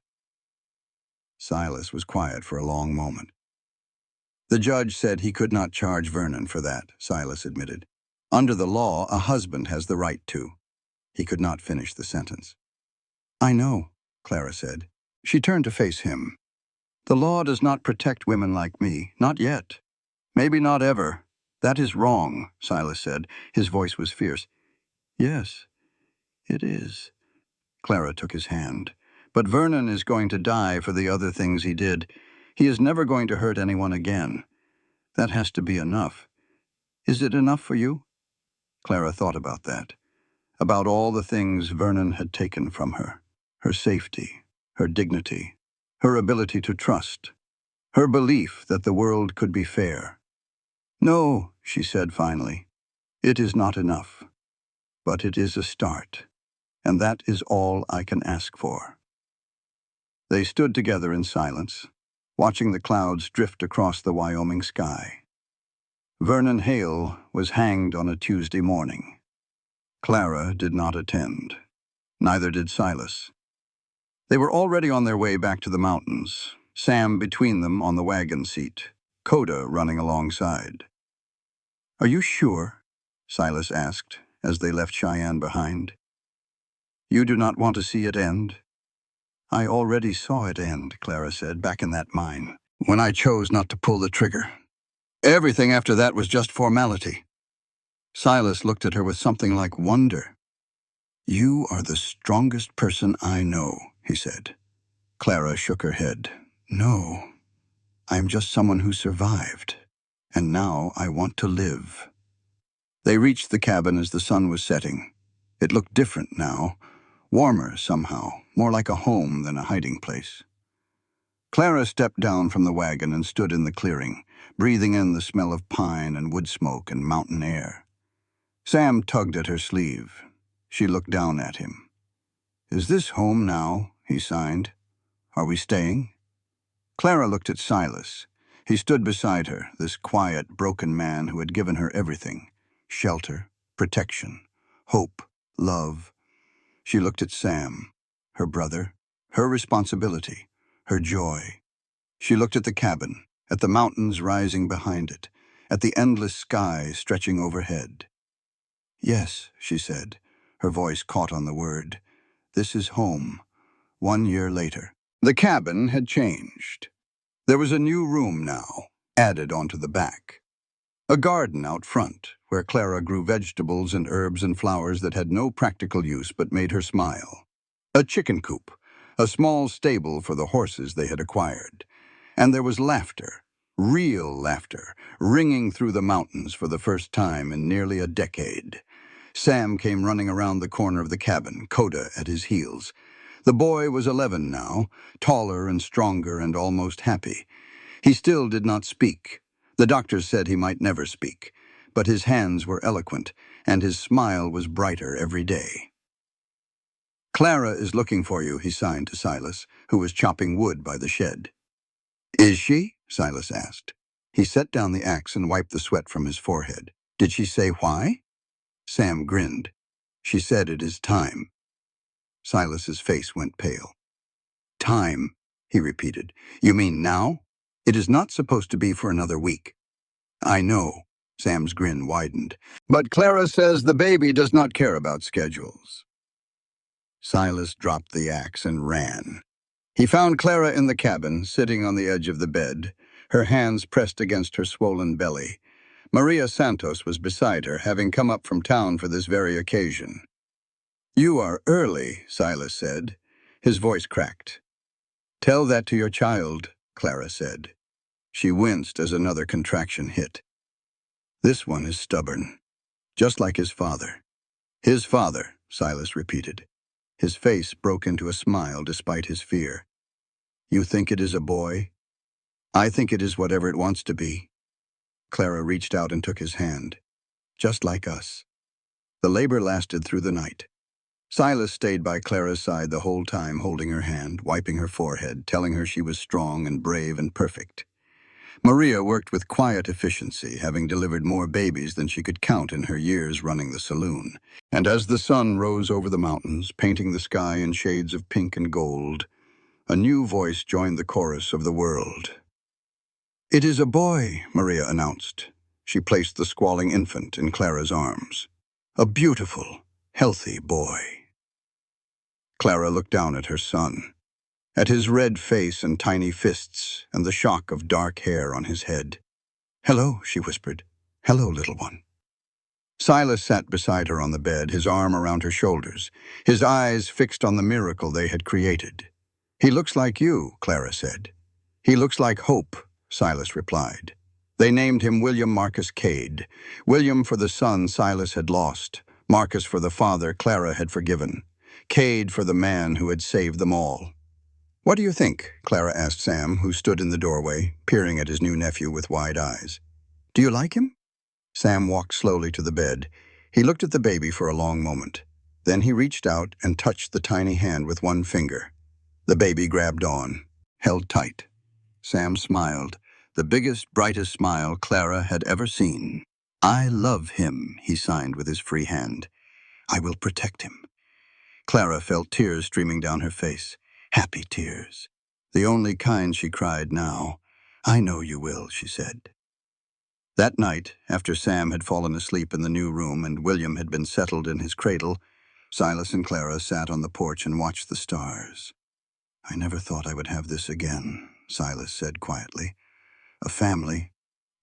Silas was quiet for a long moment. "The judge said he could not charge Vernon for that," Silas admitted. "Under the law, a husband has the right to." He could not finish the sentence. "I know," Clara said. She turned to face him. "The law does not protect women like me, not yet. Maybe not ever. That is wrong," Silas said. His voice was fierce. "Yes, it is." Clara took his hand. "But Vernon is going to die for the other things he did. He is never going to hurt anyone again. That has to be enough. Is it enough for you?" Clara thought about that, about all the things Vernon had taken from her. Her safety, her dignity, her ability to trust, her belief that the world could be fair. "No," she said finally, "it is not enough. But it is a start, and that is all I can ask for." They stood together in silence, watching the clouds drift across the Wyoming sky. Vernon Hale was hanged on a Tuesday morning. Clara did not attend. Neither did Silas. They were already on their way back to the mountains, Sam between them on the wagon seat, Coda running alongside. "Are you sure?" Silas asked, as they left Cheyenne behind. "You do not want to see it end?" "I already saw it end," Clara said, "back in that mine, when I chose not to pull the trigger. Everything after that was just formality." Silas looked at her with something like wonder. "You are the strongest person I know," he said. Clara shook her head. "No, I am just someone who survived, and now I want to live." They reached the cabin as the sun was setting. It looked different now, warmer somehow, more like a home than a hiding place. Clara stepped down from the wagon and stood in the clearing, breathing in the smell of pine and wood smoke and mountain air. Sam tugged at her sleeve. She looked down at him. "Is this home now?" he signed. "Are we staying?" Clara looked at Silas. He stood beside her, this quiet, broken man who had given her everything: shelter, protection, hope, love. She looked at Sam, her brother, her responsibility, her joy. She looked at the cabin, at the mountains rising behind it, at the endless sky stretching overhead. "Yes," she said, her voice caught on the word. "This is home." 1 year later. The cabin had changed. There was a new room now, added onto the back. A garden out front, where Clara grew vegetables and herbs and flowers that had no practical use but made her smile. A chicken coop, a small stable for the horses they had acquired. And there was laughter, real laughter, ringing through the mountains for the first time in nearly a decade. Sam came running around the corner of the cabin, Coda at his heels. The boy was 11 now, taller and stronger and almost happy. He still did not speak. The doctors said he might never speak, but his hands were eloquent, and his smile was brighter every day. "Clara is looking for you," he signed to Silas, who was chopping wood by the shed. "Is she?" Silas asked. He set down the axe and wiped the sweat from his forehead. "Did she say why?" Sam grinned. "She said it is time." Silas's face went pale. "Time," he repeated. "You mean now? It is not supposed to be for another week." "I know." Sam's grin widened. "But Clara says the baby does not care about schedules." Silas dropped the axe and ran. He found Clara in the cabin, sitting on the edge of the bed, her hands pressed against her swollen belly. Maria Santos was beside her, having come up from town for this very occasion. "You are early," Silas said. His voice cracked. "Tell that to your child," Clara said. She winced as another contraction hit. "This one is stubborn, just like his father." "His father," Silas repeated. His face broke into a smile despite his fear. "You think it is a boy? I think it is whatever it wants to be." Clara reached out and took his hand. "Just like us." The labor lasted through the night. Silas stayed by Clara's side the whole time, holding her hand, wiping her forehead, telling her she was strong and brave and perfect. Maria worked with quiet efficiency, having delivered more babies than she could count in her years running the saloon. And as the sun rose over the mountains, painting the sky in shades of pink and gold, a new voice joined the chorus of the world. "It is a boy," Maria announced. She placed the squalling infant in Clara's arms. "A beautiful, healthy boy." Clara looked down at her son, at his red face and tiny fists, and the shock of dark hair on his head. "Hello," she whispered. "Hello, little one." Silas sat beside her on the bed, his arm around her shoulders, his eyes fixed on the miracle they had created. "He looks like you," Clara said. "He looks like hope," Silas replied. They named him William Marcus Cade, William for the son Silas had lost, Marcus for the father Clara had forgiven, Cade for the man who had saved them all. "What do you think?" Clara asked Sam, who stood in the doorway, peering at his new nephew with wide eyes. "Do you like him?" Sam walked slowly to the bed. He looked at the baby for a long moment. Then he reached out and touched the tiny hand with one finger. The baby grabbed on, held tight. Sam smiled, the biggest, brightest smile Clara had ever seen. "I love him," he signed with his free hand. "I will protect him." Clara felt tears streaming down her face. Happy tears. The only kind she cried now. "I know you will," she said. That night, after Sam had fallen asleep in the new room and William had been settled in his cradle, Silas and Clara sat on the porch and watched the stars. "I never thought I would have this again," Silas said quietly. "A family,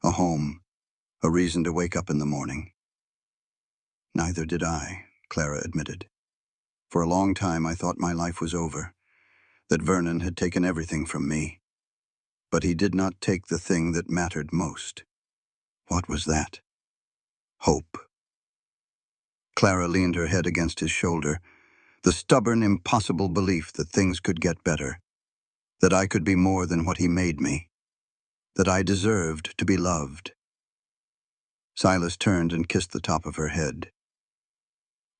a home, a reason to wake up in the morning." "Neither did I," Clara admitted. "For a long time I thought my life was over, that Vernon had taken everything from me. But he did not take the thing that mattered most." "What was that?" "Hope." Clara leaned her head against his shoulder, the stubborn, impossible belief that things could get better, that I could be more than what he made me, that I deserved to be loved. Silas turned and kissed the top of her head.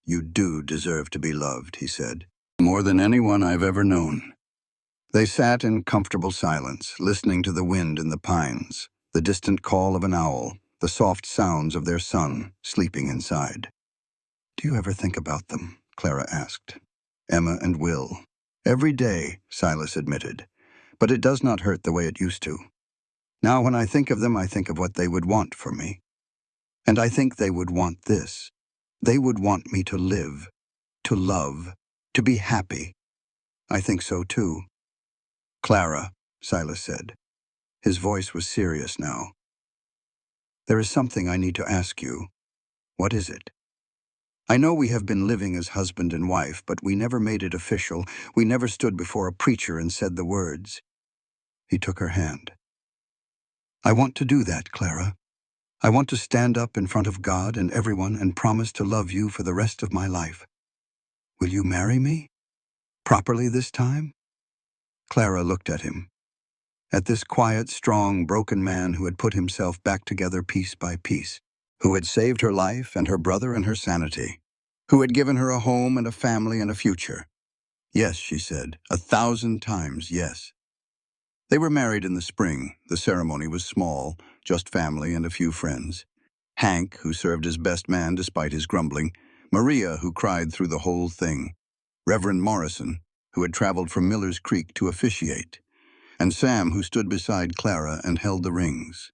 "You do deserve to be loved," he said, "more than anyone I've ever known." They sat in comfortable silence, listening to the wind in the pines, the distant call of an owl, the soft sounds of their son sleeping inside. "Do you ever think about them?" Clara asked. "Emma and Will." "Every day," Silas admitted, "but it does not hurt the way it used to. Now when I think of them, I think of what they would want for me. And I think they would want this. They would want me to live, to love, to be happy. I think so too." "Clara," Silas said. His voice was serious now. "There is something I need to ask you." "What is it?" "I know we have been living as husband and wife, but we never made it official. We never stood before a preacher and said the words." He took her hand. "I want to do that, Clara. I want to stand up in front of God and everyone and promise to love you for the rest of my life. Will you marry me? Properly this time?" Clara looked at him, at this quiet, strong, broken man who had put himself back together piece by piece, who had saved her life and her brother and her sanity, who had given her a home and a family and a future. "Yes," she said, 1,000 times yes." They were married in the spring. The ceremony was small, just family and a few friends. Hank, who served as best man despite his grumbling, Maria, who cried through the whole thing, Reverend Morrison, who had traveled from Miller's Creek to officiate, and Sam, who stood beside Clara and held the rings.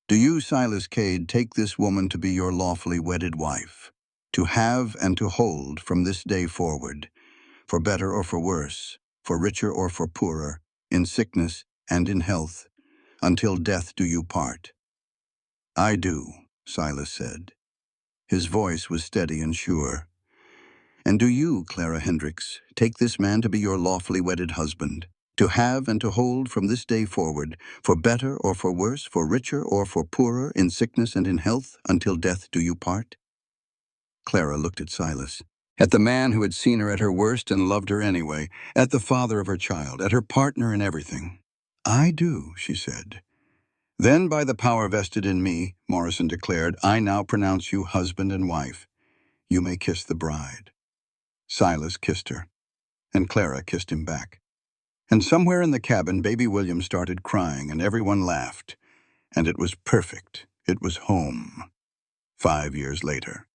"Do you, Silas Cade, take this woman to be your lawfully wedded wife, to have and to hold from this day forward, for better or for worse, for richer or for poorer, in sickness and in health, until death do you part?" "I do," Silas said. His voice was steady and sure. "And do you, Clara Hendricks, take this man to be your lawfully wedded husband, to have and to hold from this day forward, for better or for worse, for richer or for poorer, in sickness and in health, until death do you part?" Clara looked at Silas, at the man who had seen her at her worst and loved her anyway, at the father of her child, at her partner in everything. "I do," she said. "Then by the power vested in me," Morrison declared, "I now pronounce you husband and wife. You may kiss the bride." Silas kissed her, and Clara kissed him back. And somewhere in the cabin, baby William started crying, and everyone laughed. And it was perfect. It was home. 5 years later.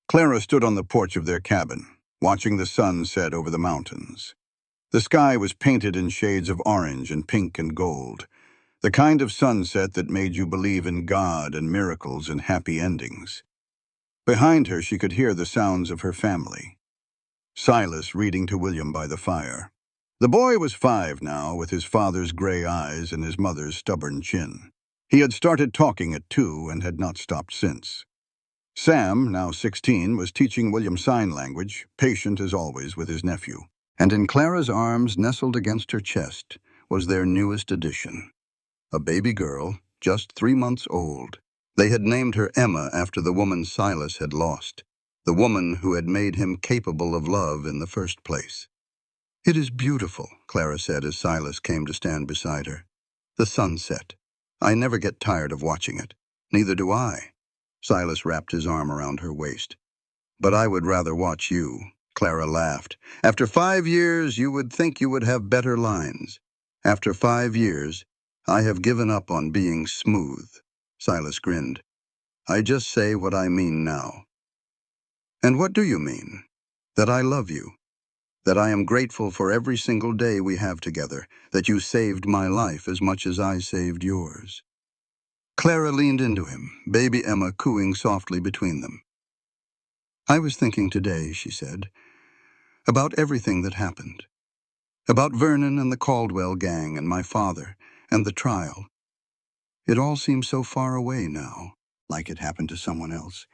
Clara stood on the porch of their cabin, watching the sun set over the mountains. The sky was painted in shades of orange and pink and gold, the kind of sunset that made you believe in God and miracles and happy endings. Behind her, she could hear the sounds of her family. Silas reading to William by the fire. The boy was 5 now, with his father's gray eyes and his mother's stubborn chin. He had started talking at 2 and had not stopped since. Sam, now 16, was teaching William sign language, patient as always with his nephew. And in Clara's arms, nestled against her chest, was their newest addition. A baby girl, just 3 months old. They had named her Emma after the woman Silas had lost, the woman who had made him capable of love in the first place. "It is beautiful," Clara said as Silas came to stand beside her. "The sunset. I never get tired of watching it." "Neither do I." Silas wrapped his arm around her waist. "But I would rather watch you." Clara laughed. "After 5 years, you would think you would have better lines. After 5 years, I have given up on being smooth." Silas grinned. "I just say what I mean now." "And what do you mean?" "That I love you. That I am grateful for every single day we have together. That you saved my life as much as I saved yours." Clara leaned into him, baby Emma cooing softly between them. "I was thinking today," she said, "about everything that happened. About Vernon and the Caldwell gang and my father and the trial. It all seems so far away now, like it happened to someone else.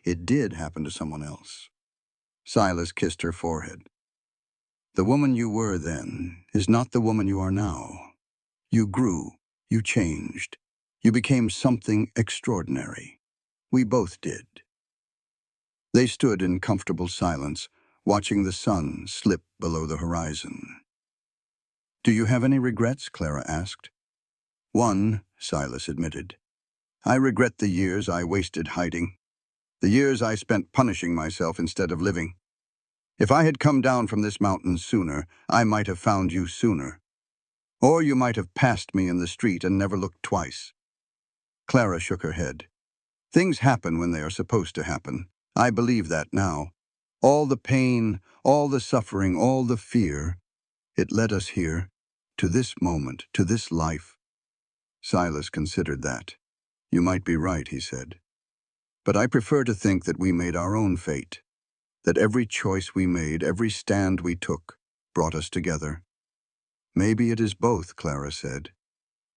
It did happen to someone else." Silas kissed her forehead. "The woman you were then is not the woman you are now. You grew, you changed, you became something extraordinary. We both did." They stood in comfortable silence, watching the sun slip below the horizon. "Do you have any regrets?" Clara asked. "One," Silas admitted. "I regret the years I wasted hiding, the years I spent punishing myself instead of living. If I had come down from this mountain sooner, I might have found you sooner. Or you might have passed me in the street and never looked twice." Clara shook her head. "Things happen when they are supposed to happen. I believe that now. All the pain, all the suffering, all the fear, it led us here, to this moment, to this life." Silas considered that. "You might be right," he said. "But I prefer to think that we made our own fate, that every choice we made, every stand we took, brought us together." "Maybe it is both," Clara said.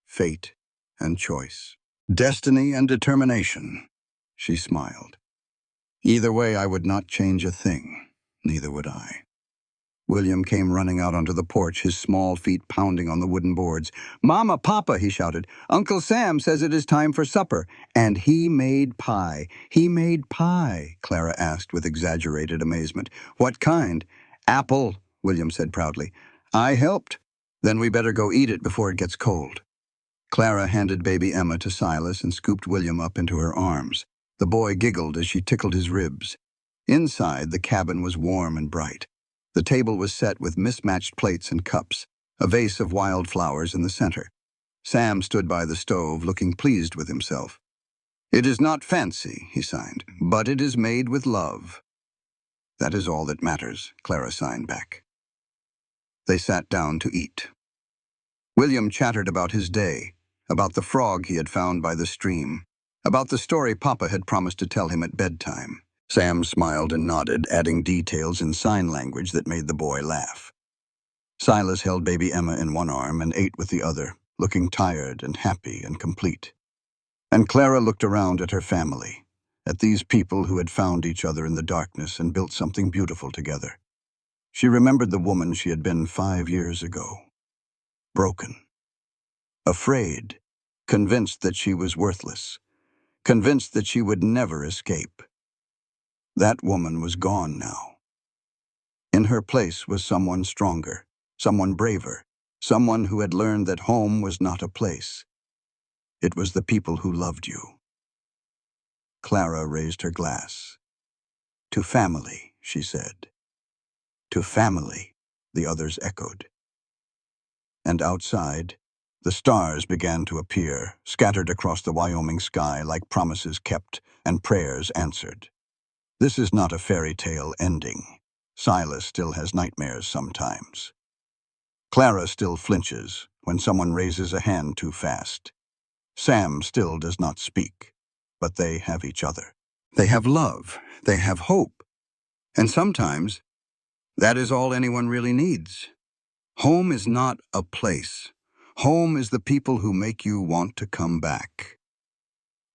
"Fate and choice. Destiny and determination." She smiled. "Either way, I would not change a thing. Neither would I." William came running out onto the porch, his small feet pounding on the wooden boards. "Mama, Papa," he shouted, "Uncle Sam says it is time for supper." "And he made pie. He made pie," Clara asked with exaggerated amazement. "What kind?" "Apple," William said proudly. "I helped." "Then we better go eat it before it gets cold." Clara handed baby Emma to Silas and scooped William up into her arms. The boy giggled as she tickled his ribs. Inside, the cabin was warm and bright. The table was set with mismatched plates and cups, a vase of wildflowers in the center. Sam stood by the stove, looking pleased with himself. "It is not fancy," he signed, "but it is made with love." "That is all that matters," Clara signed back. They sat down to eat. William chattered about his day, about the frog he had found by the stream, about the story Papa had promised to tell him at bedtime. Sam smiled and nodded, adding details in sign language that made the boy laugh. Silas held baby Emma in one arm and ate with the other, looking tired and happy and complete. And Clara looked around at her family, at these people who had found each other in the darkness and built something beautiful together. She remembered the woman she had been 5 years ago. Broken. Afraid. Convinced that she was worthless. Convinced that she would never escape. That woman was gone now. In her place was someone stronger, someone braver, someone who had learned that home was not a place. It was the people who loved you. Clara raised her glass. "To family," she said. To family, the others echoed. And outside, the stars began to appear, scattered across the Wyoming sky like promises kept and prayers answered. This is not a fairy tale ending. Silas still has nightmares sometimes. Clara still flinches when someone raises a hand too fast. Sam still does not speak, but they have each other. They have love, they have hope, and sometimes that is all anyone really needs. Home is not a place. Home is the people who make you want to come back.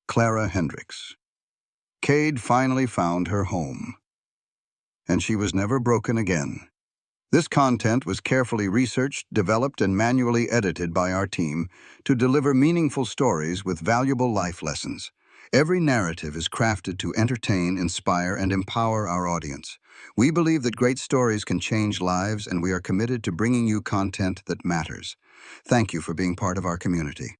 Clara Hendricks. Cade finally found her home, and she was never broken again. This content was carefully researched, developed, and manually edited by our team to deliver meaningful stories with valuable life lessons. Every narrative is crafted to entertain, inspire, and empower our audience. We believe that great stories can change lives, and we are committed to bringing you content that matters. Thank you for being part of our community.